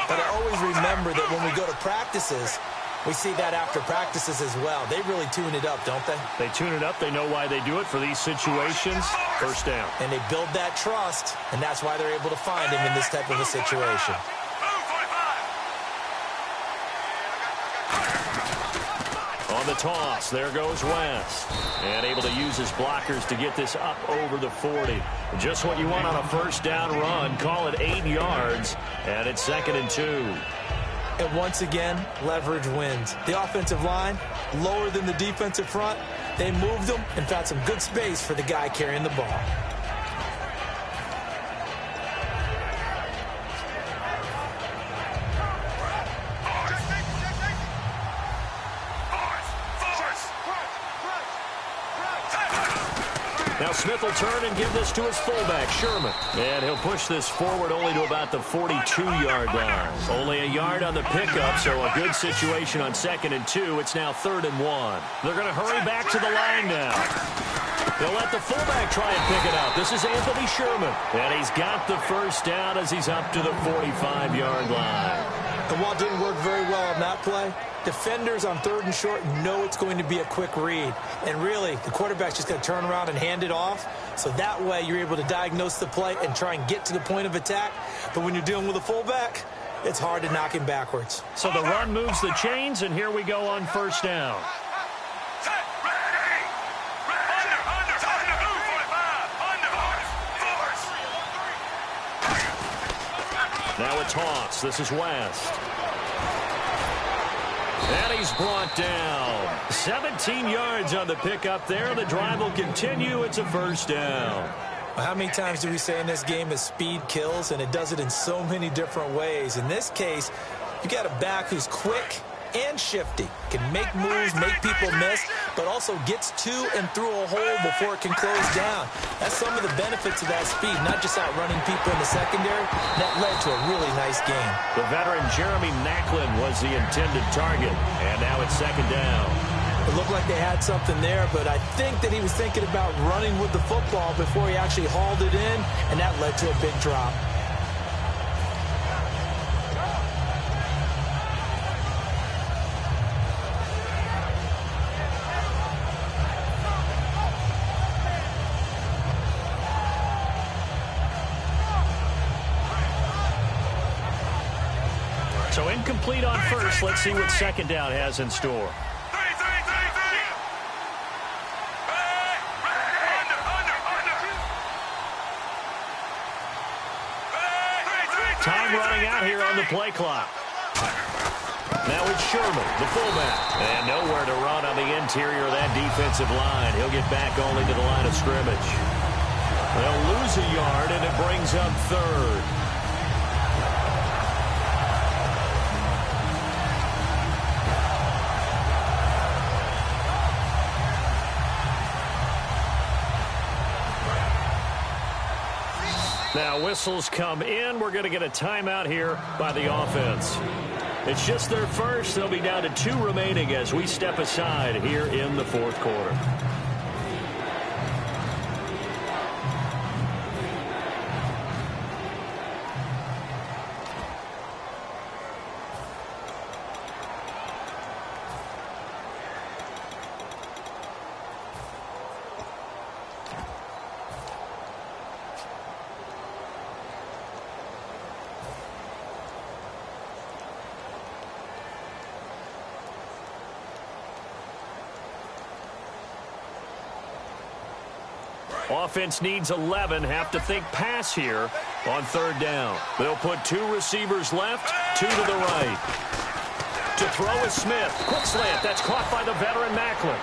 But I always remember that when we go to practices, we see that after practices as well. They really tune it up, don't they? They tune it up. They know why they do it for these situations. First down. And they build that trust, and that's why they're able to find him in this type of a situation. On the toss, there goes West. And able to use his blockers to get this up over the 40. Just what you want on a first down run. Call it 8 yards, and it's 2nd and 2. And once again, leverage wins. The offensive line, lower than the defensive front. They moved them and found some good space for the guy carrying the ball. Now Smith will turn and give this to his fullback, Sherman. And he'll push this forward only to about the 42-yard line. Only a yard on the pickup, so a good situation on 2nd and 2. It's now 3rd and 1. They're going to hurry back to the line now. They'll let the fullback try and pick it up. This is Anthony Sherman. And he's got the first down as he's up to the 45-yard line. And while it didn't work very well on that play, defenders on 3rd and short know it's going to be a quick read. And really, the quarterback's just going to turn around and hand it off. So that way, you're able to diagnose the play and try and get to the point of attack. But when you're dealing with a fullback, it's hard to knock him backwards. So the run moves the chains, and here we go on first down. Now a toss. This is West. And he's brought down. 17 yards on the pickup there. The drive will continue. It's a first down. Well, how many times do we say in this game that speed kills, and it does it in so many different ways? In this case, you got a back who's quick and shifty, can make moves, make people miss, but also gets to and through a hole before it can close down. That's some of the benefits of that speed, not just outrunning people in the secondary. That led to a really nice game. The veteran Jeremy Maclin was the intended target, and now it's 2nd down. It looked like they had something there, but I think that he was thinking about running with the football before he actually hauled it in, and that led to a big drop. So incomplete on first. Let's see what 2nd down has in store. Time running out here on the play clock. Now it's Sherman, the fullback. And nowhere to run on the interior of that defensive line. He'll get back only to the line of scrimmage. They'll lose a yard, and it brings up 3rd. Now whistles come in. We're going to get a timeout here by the offense. It's just their first. They'll be down to 2 remaining as we step aside here in the 4th quarter. Offense needs 11. Have to think pass here on 3rd down. They'll put 2 receivers left, 2 to the right. To throw is Smith. Quick slant. That's caught by the veteran Maclin.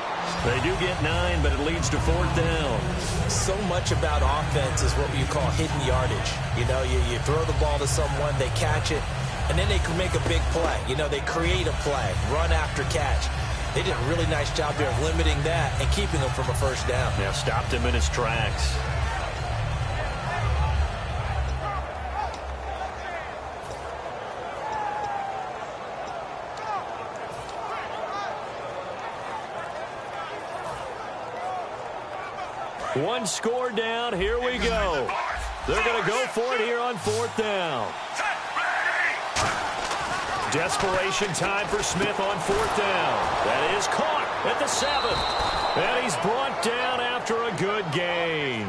They do get 9, but it leads to 4th down. So much about offense is what you call hidden yardage. You know, you throw the ball to someone, they catch it, and then they can make a big play. You know, they create a play, run after catch. They did a really nice job there of limiting that and keeping him from a first down. Yeah, stopped him in his tracks. One score down. Here we go. They're going to go for it here on 4th down. Desperation time for Smith on 4th down. That is caught at the 7th. And he's brought down after a good gain.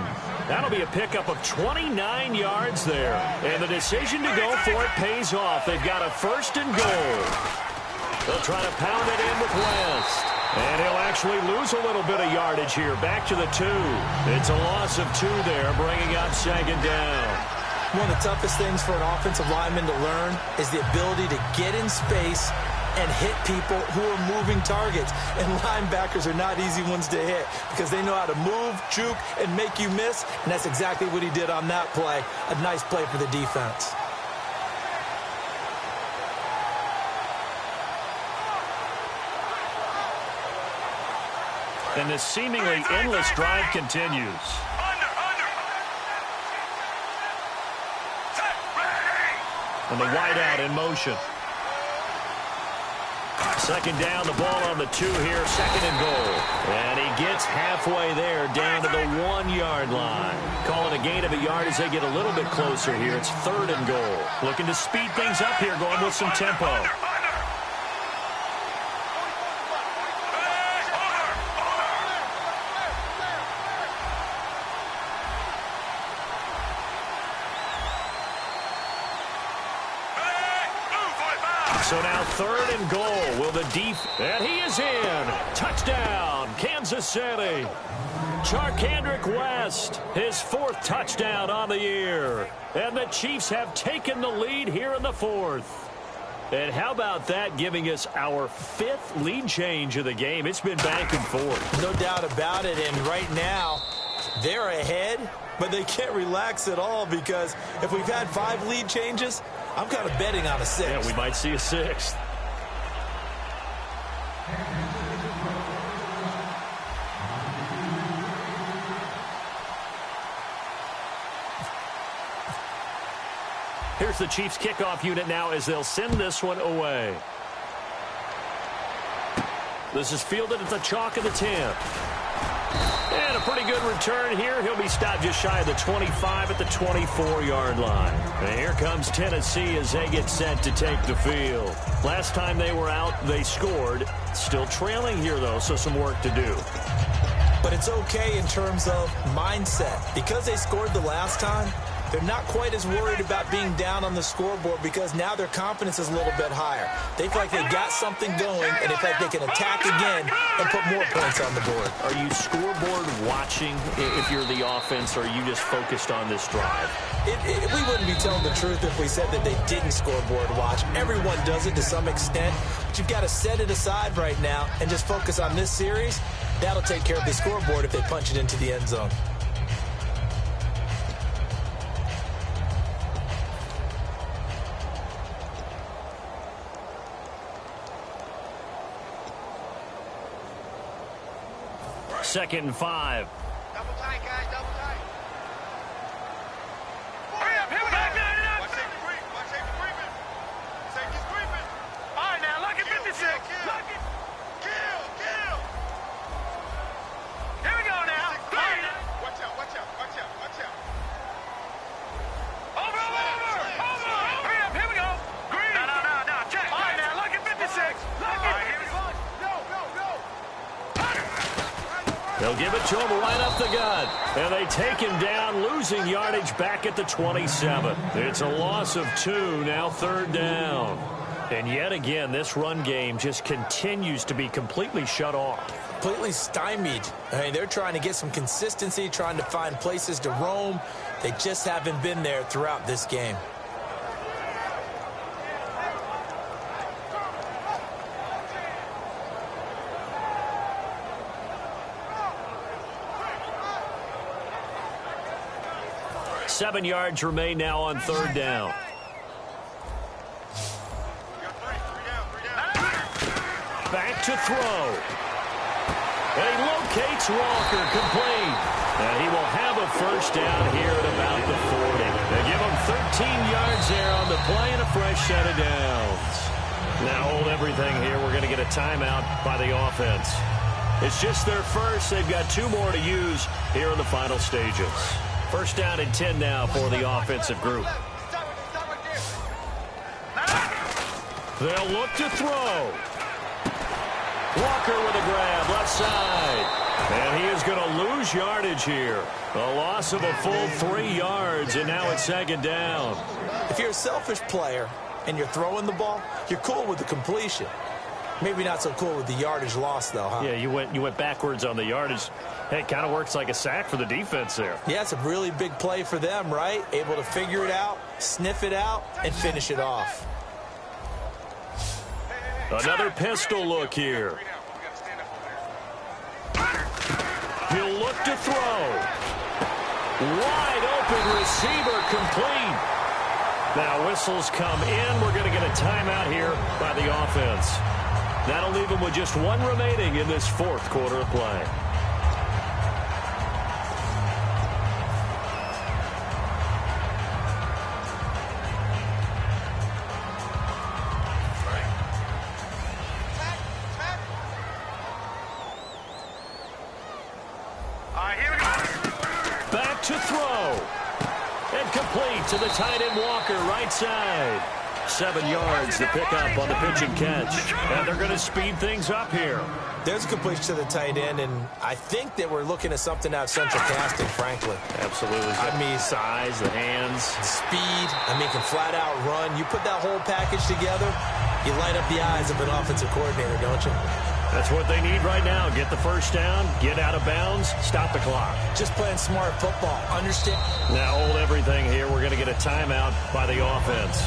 That'll be a pickup of 29 yards there. And the decision to go for it pays off. They've got a 1st and goal. They'll try to pound it in with West. And he'll actually lose a little bit of yardage here. Back to the 2. It's a loss of 2 there, bringing up 2nd down. One of the toughest things for an offensive lineman to learn is the ability to get in space and hit people who are moving targets. And linebackers are not easy ones to hit because they know how to move, juke, and make you miss. And that's exactly what he did on that play. A nice play for the defense. And this seemingly endless drive continues. And the wideout in motion. 2nd down, the ball on the 2 here, 2nd and goal. And he gets halfway there, down to the 1-yard line. Calling a gain of a yard as they get a little bit closer here. It's 3rd and goal. Looking to speed things up here, going with some tempo. So now 3rd and goal. Will the and he is in. Touchdown, Kansas City. Charkandrick West, his 4th touchdown on the year. And the Chiefs have taken the lead here in the 4th. And how about that, giving us our 5th lead change of the game? It's been back and forth. No doubt about it. And right now, they're ahead, but they can't relax at all because if we've had 5 lead changes, I'm kind of betting on a 6th. Yeah, we might see a 6th. Here's the Chiefs kickoff unit now as they'll send this one away. This is fielded at the chalk of the 10. And a pretty good return here. He'll be stopped just shy of the 25 at the 24-yard line. And here comes Tennessee as they get set to take the field. Last time they were out, they scored. Still trailing here, though, so some work to do. But it's okay in terms of mindset. Because they scored the last time, they're not quite as worried about being down on the scoreboard because now their confidence is a little bit higher. They feel like they got something going, and they feel like they can attack again and put more points on the board. Are you scoreboard watching if you're the offense, or are you just focused on this drive? We wouldn't be telling the truth if we said that they didn't scoreboard watch. Everyone does it to some extent, but you've got to set it aside right now and just focus on this series. That'll take care of the scoreboard if they punch it into the end zone. Second and 5. Double tight, guys, double tight. Hurry up, here we go. Watch safety creep, watch safety creeping. Safety's creeping. All right, now, look at 56. Look it. Kill. Here we go now. Watch out, watch out, watch out, watch out. Over. Hurry up, here we go. Green. No, check. All right, now, look at 56. Look it. Here we go. No. They'll give it to him right up the gut. And they take him down, losing yardage back at the 27. It's a loss of 2, now 3rd down. And yet again, this run game just continues to be completely shut off. Completely stymied. I mean, they're trying to get some consistency, trying to find places to roam. They just haven't been there throughout this game. Seven yards remain now on 3rd down. Back to throw. And he locates Walker, complete. And he will have a 1st down here at about the 40. They give him 13 yards there on the play and a fresh set of downs. Now hold everything here. We're going to get a timeout by the offense. It's just their first. They've got 2 more to use here in the final stages. First down and 10 now for the offensive group. They'll look to throw. Walker with a grab, left side. And he is going to lose yardage here. A loss of a full 3 yards, and now it's second down. If you're a selfish player and you're throwing the ball, you're cool with the completion. Maybe not so cool with the yardage loss, though, huh? Yeah, you went backwards on the yardage. Hey, it kind of works like a sack for the defense there. Yeah, it's a really big play for them, right? Able to figure it out, sniff it out, and finish it off. Another pistol look here. He'll look to throw. Wide open receiver complete. Now whistles come in. We're going to get a timeout here by the offense. That'll leave them with just 1 remaining in this 4th quarter of play. Back to throw. And complete to the tight end Walker, right side. 7 yards to pick up on the pitch and catch. And they're going to speed things up here. There's a completion to the tight end, and I think that we're looking at something out of central casting, frankly. Absolutely. I mean, size, the hands. Speed. I mean, can flat out run. You put that whole package together, you light up the eyes of an offensive coordinator, don't you? That's what they need right now. Get the first down, get out of bounds, stop the clock. Just playing smart football. Understand? Now hold everything here. We're going to get a timeout by the offense.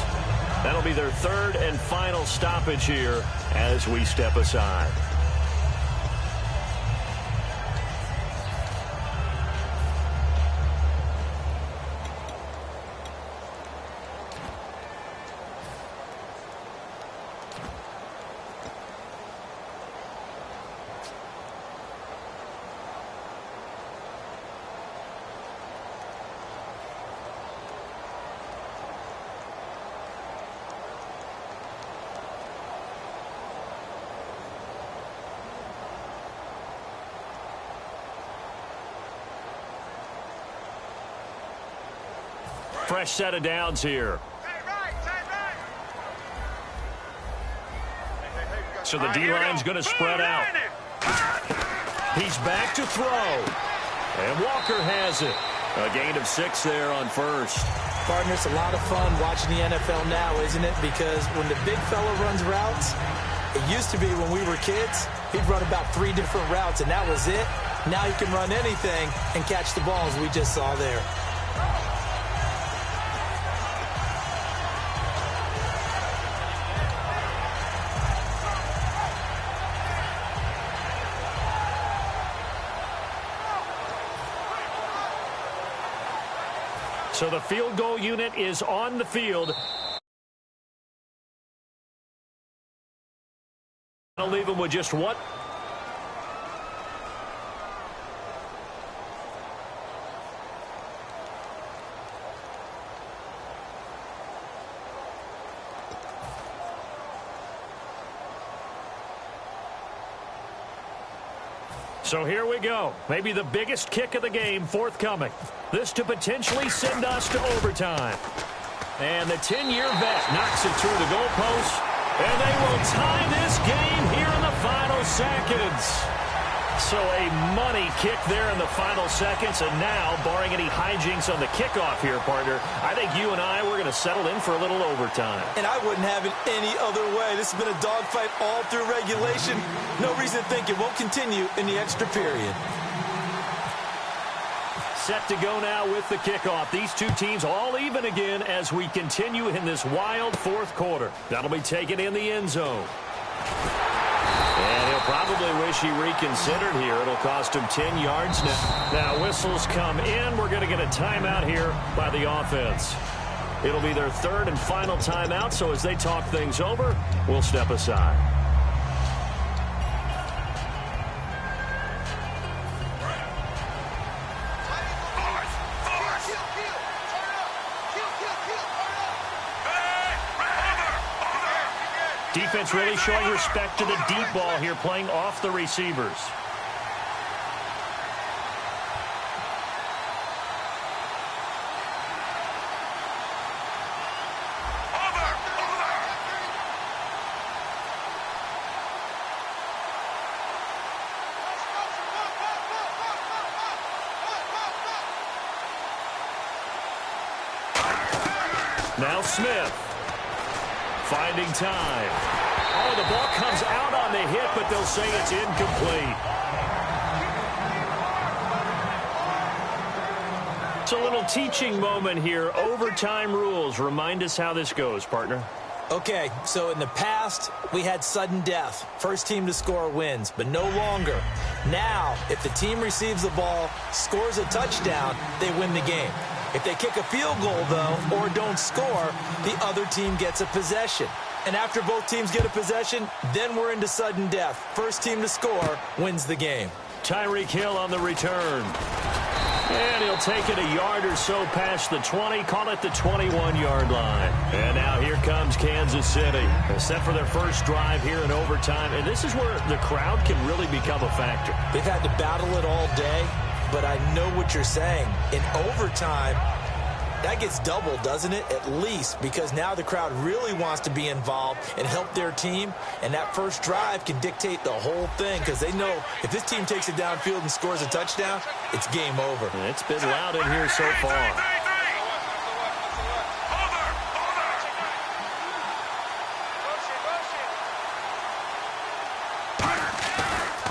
That'll be their 3rd and final stoppage here as we step aside. Fresh set of downs here. So the D-line's going to spread out. He's back to throw. And Walker has it. A gain of 6 there on first. Partner, it's a lot of fun watching the NFL now, isn't it? Because when the big fella runs routes, it used to be when we were kids, he'd run about 3 different routes, and that was it. Now he can run anything and catch the balls we just saw there. So the field goal unit is on the field. I'll leave them with just 1. So here we go. Maybe the biggest kick of the game forthcoming. This to potentially send us to overtime. And the 10-year vet knocks it through the goalpost. And they will tie this game here in the final seconds. So a money kick there in the final seconds. And now, barring any hijinks on the kickoff here, partner, I think you and I, we're going to settle in for a little overtime. And I wouldn't have it any other way. This has been a dogfight all through regulation. No reason to think it won't continue in the extra period. Set to go now with the kickoff. These 2 teams all even again as we continue in this wild 4th quarter. That'll be taken in the end zone. And he'll probably wish he reconsidered here. It'll cost him 10 yards now. Now whistles come in. We're going to get a timeout here by the offense. It'll be their 3rd and final timeout, so as they talk things over, we'll step aside. Defense really showing respect to the deep ball here, playing off the receivers. Now Smith. Finding time. Oh, the ball comes out on the hit, but they'll say it's incomplete. It's a little teaching moment here. Overtime rules. Remind us how this goes, partner. Okay, so in the past, we had sudden death. First team to score wins, but no longer. Now, if the team receives the ball, scores a touchdown, they win the game. If they kick a field goal, though, or don't score, the other team gets a possession. And after both teams get a possession, then we're into sudden death. First team to score wins the game. Tyreek Hill on the return. And he'll take it a yard or so past the 20, call it the 21-yard line. And now here comes Kansas City. Set for their first drive here in overtime. And this is where the crowd can really become a factor. They've had to battle it all day, but I know what you're saying. In overtime, that gets doubled, doesn't it? At least, because now the crowd really wants to be involved and help their team, and that first drive can dictate the whole thing because they know if this team takes it downfield and scores a touchdown, it's game over. It's been loud in here so far.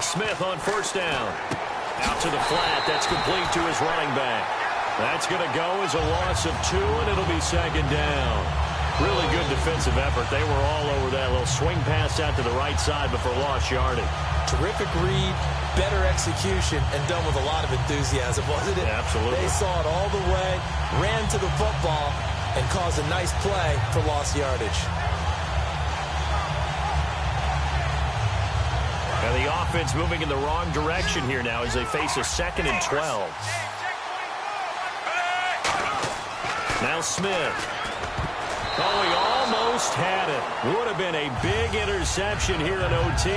Smith on first down. Out to the flat. That's complete to his running back. That's going to go as a loss of 2, and it'll be second down. Really good defensive effort. They were all over that little swing pass out to the right side before lost yardage. Terrific read, better execution, and done with a lot of enthusiasm, wasn't it? Yeah, absolutely. They saw it all the way, ran to the football, and caused a nice play for lost yardage. And the offense moving in the wrong direction here now as they face a 2nd and 12. Now Smith. Oh, he almost had it. Would have been a big interception here in OT.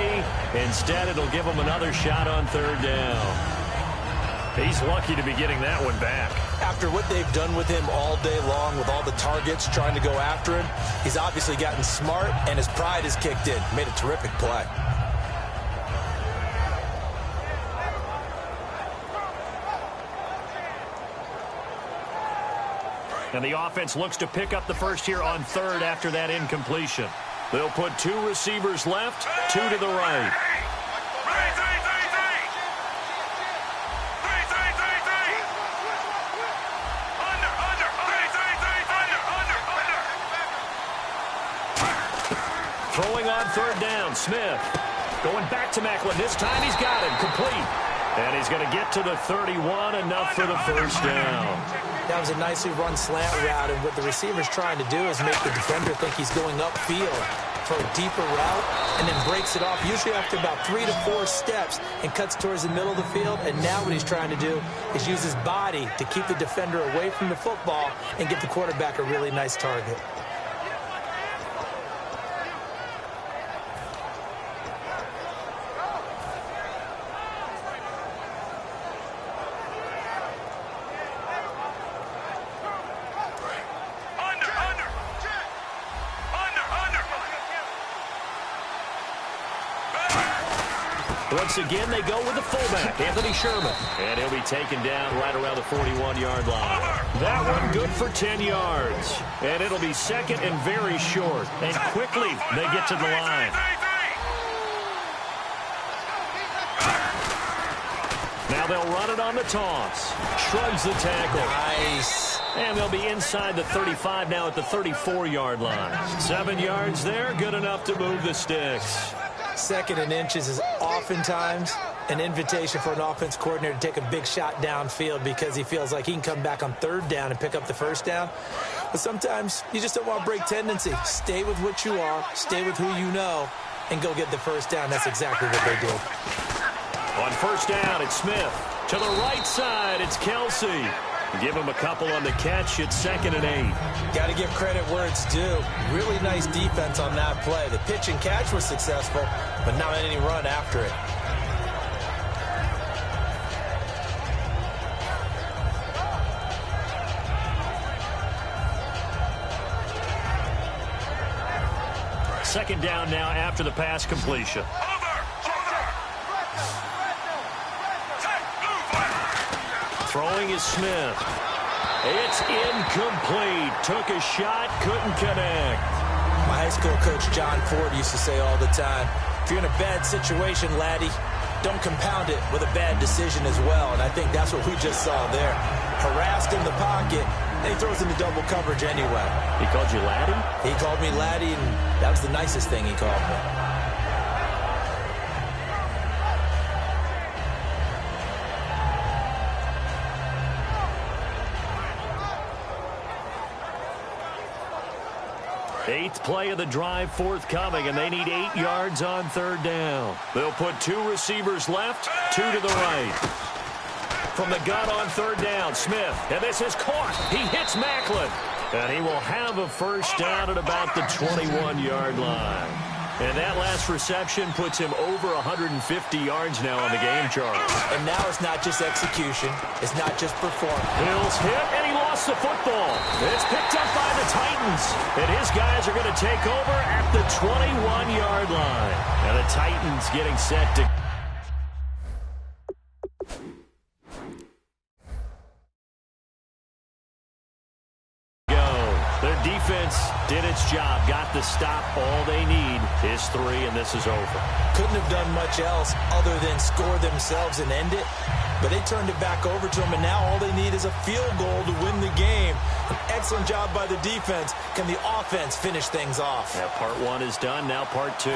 Instead, it'll give him another shot on third down. He's lucky to be getting that one back. After what they've done with him all day long with all the targets trying to go after him, he's obviously gotten smart, and his pride has kicked in. Made a terrific play. And the offense looks to pick up the first here on third after that incompletion. They'll put 2 receivers left, 2 to the right. Throwing on third down, Smith. Going back to Macklin. This time he's got him complete. And he's going to get to the 31, enough for the first down. That was a nicely run slant route, and what the receiver's trying to do is make the defender think he's going upfield for a deeper route, and then breaks it off, usually after about 3 to 4 steps, and cuts towards the middle of the field. And now what he's trying to do is use his body to keep the defender away from the football and give the quarterback a really nice target. Once again, they go with the fullback, Anthony Sherman. And he'll be taken down right around the 41-yard line. That one good for 10 yards. And it'll be second and very short. And quickly, they get to the line. Now they'll run it on the toss. Shrugs the tackle. Nice. And they'll be inside the 35 now at the 34-yard line. 7 yards there, good enough to move the sticks. 2nd and inches is oftentimes an invitation for an offense coordinator to take a big shot downfield because he feels like he can come back on third down and pick up the first down. But sometimes you just don't want to break tendency. Stay with what you are, stay with who you know, and go get the first down. That's exactly what they did. On first down, it's Smith. To the right side, it's Kelsey. Give him a couple on the catch. It's 2nd and 8. Got to give credit where it's due. Really nice defense on that play. The pitch and catch was successful, but not any run after it. Second down now after the pass completion. Throwing is Smith. It's incomplete. Took a shot, couldn't connect. My high school coach, John Ford, used to say all the time, if you're in a bad situation, laddie, don't compound it with a bad decision as well. And I think that's what we just saw there. Harassed in the pocket, and he throws into double coverage anyway. He called you laddie? He called me laddie, and that was the nicest thing he called me. Eighth play of the drive forthcoming, and they need 8 yards on third down. They'll put 2 receivers left, 2 to the right. From the gun on third down, Smith, and this is caught. He hits Macklin, and he will have a first down at about the 21-yard line. And that last reception puts him over 150 yards now on the game chart. And now it's not just execution. It's not just performance. Hills hit, and he lost the football. It's picked up by the Titans. And his guys are going to take over at the 21-yard line. And the Titans getting set to defense did its job, got the stop. All they need is 3, and this is over. Couldn't have done much else other than score themselves and end it, but they turned it back over to them, and now all they need is a field goal to win the game. An excellent job by the defense. Can the offense finish things off? Yeah, part 1 is done, now part 2.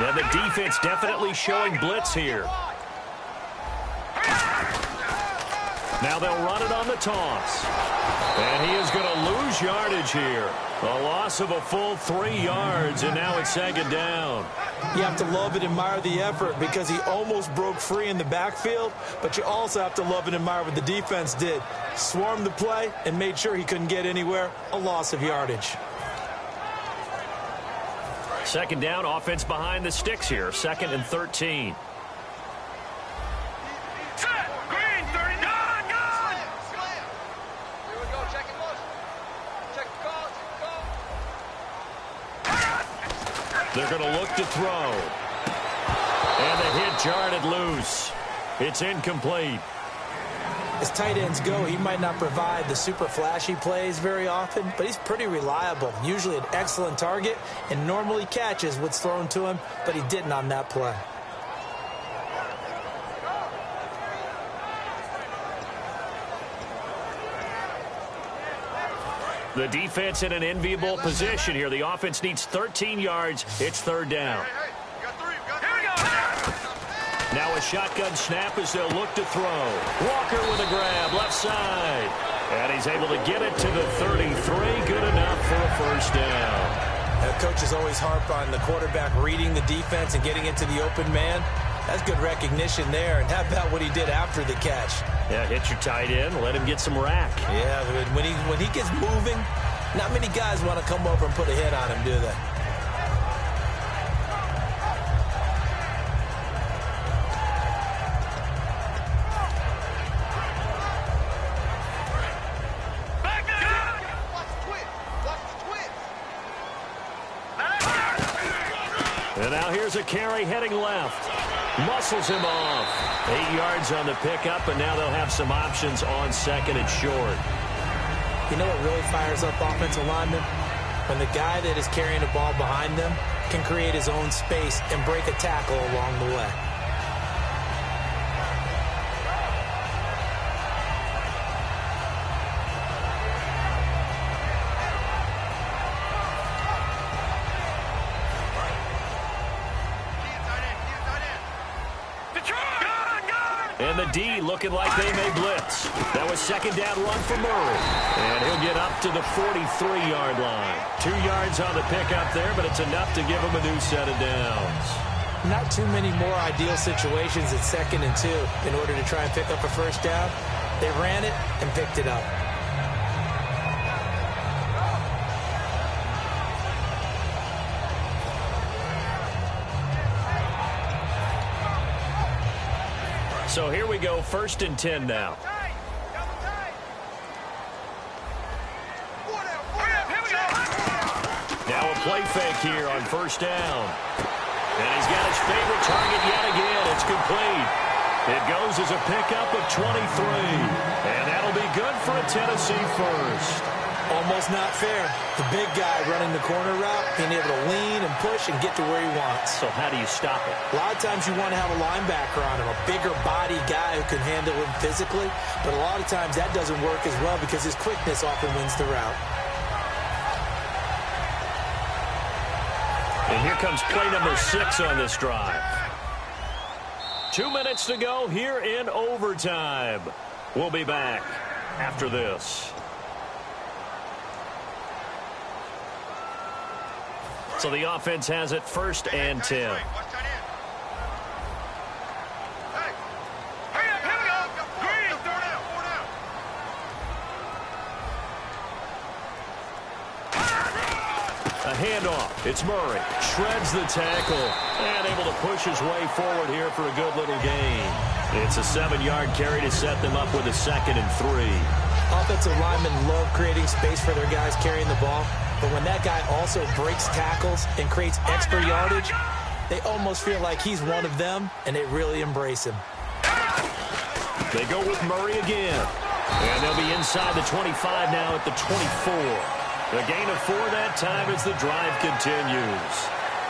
Yeah, the defense definitely showing blitz here. Now they'll run it on the toss. And he is going to lose yardage here. A loss of a full 3 yards, and now it's second down. You have to love and admire the effort because he almost broke free in the backfield, but you also have to love and admire what the defense did. Swarmed the play and made sure he couldn't get anywhere. A loss of yardage. Second down, offense behind the sticks here. 2nd and 13. They're going to look to throw. And the hit jarred it loose. It's incomplete. As tight ends go, he might not provide the super flashy plays very often, but he's pretty reliable. Usually an excellent target and normally catches what's thrown to him, but he didn't on that play. The defense in an enviable position here. The offense needs 13 yards. It's third down. Now a shotgun snap as they'll look to throw. Walker with a grab, left side. And he's able to get it to the 33. Good enough for a first down. Coaches always harp on the quarterback reading the defense and getting into the open man. That's good recognition there. And how about what he did after the catch? Yeah, hit your tight end, let him get some rack. Yeah, when he gets moving, not many guys want to come over and put a hit on him, do they? And now here's a carry heading left. Muscles him off. 8 yards on the pickup, and now they'll have some options on 2nd and short. You know what really fires up offensive linemen? When the guy that is carrying the ball behind them can create his own space and break a tackle along the way. And the D looking like they may blitz. That was 2nd down run for Murray. And he'll get up to the 43-yard line. 2 yards on the pickup there, but it's enough to give him a new set of downs. Not too many more ideal situations at 2nd and 2 in order to try and pick up a first down. They ran it and picked it up. So here we go, 1st and 10 now. Now a play fake here on 1st down. And he's got his favorite target yet again. It's complete. It goes as a pickup of 23. And that'll be good for a Tennessee first. Almost not fair. The big guy running the corner route, being able to lean and push and get to where he wants. So how do you stop it? A lot of times you want to have a linebacker on him, a bigger body guy who can handle him physically. But a lot of times that doesn't work as well because his quickness often wins the route. And here comes play number 6 on this drive. 2 minutes to go here in overtime. We'll be back after this. So the offense has it 1st and 10. A handoff. It's Murray. Shreds the tackle. And able to push his way forward here for a good little gain. It's a 7-yard carry to set them up with a 2nd and 3. Offensive linemen love creating space for their guys carrying the ball. But when that guy also breaks tackles and creates extra yardage, they almost feel like he's one of them, and they really embrace him. They go with Murray again. And they'll be inside the 25 now at the 24. The gain of 4 that time as the drive continues.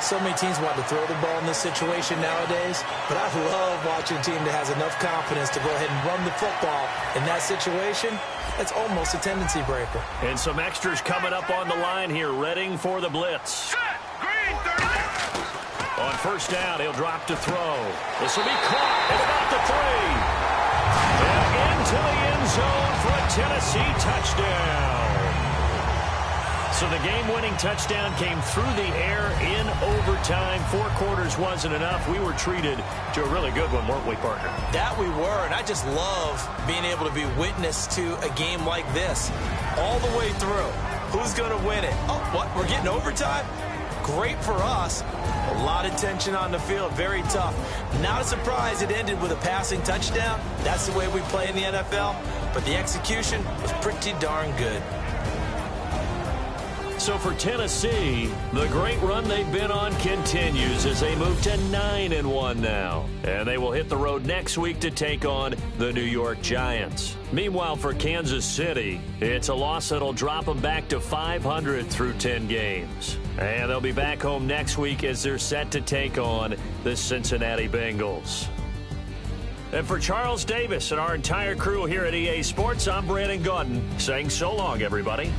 So many teams want to throw the ball in this situation nowadays, but I love watching a team that has enough confidence to go ahead and run the football in that situation. That's almost a tendency breaker. And some extras coming up on the line here, readying for the blitz. On 1st down, he'll drop to throw. This will be caught at about the 3. And into the end zone for a Tennessee touchdown. So the game-winning touchdown came through the air in overtime. 4 quarters wasn't enough. We were treated to a really good one, weren't we, partner? That we were, and I just love being able to be witness to a game like this all the way through. Who's going to win it? Oh, what? We're getting overtime? Great for us. A lot of tension on the field. Very tough. Not a surprise it ended with a passing touchdown. That's the way we play in the NFL. But the execution was pretty darn good. So for Tennessee, the great run they've been on continues as they move to 9-1 now. And they will hit the road next week to take on the New York Giants. Meanwhile, for Kansas City, it's a loss that'll drop them back to 500 through 10 games. And they'll be back home next week as they're set to take on the Cincinnati Bengals. And for Charles Davis and our entire crew here at EA Sports, I'm Brandon Gaudin saying so long, everybody.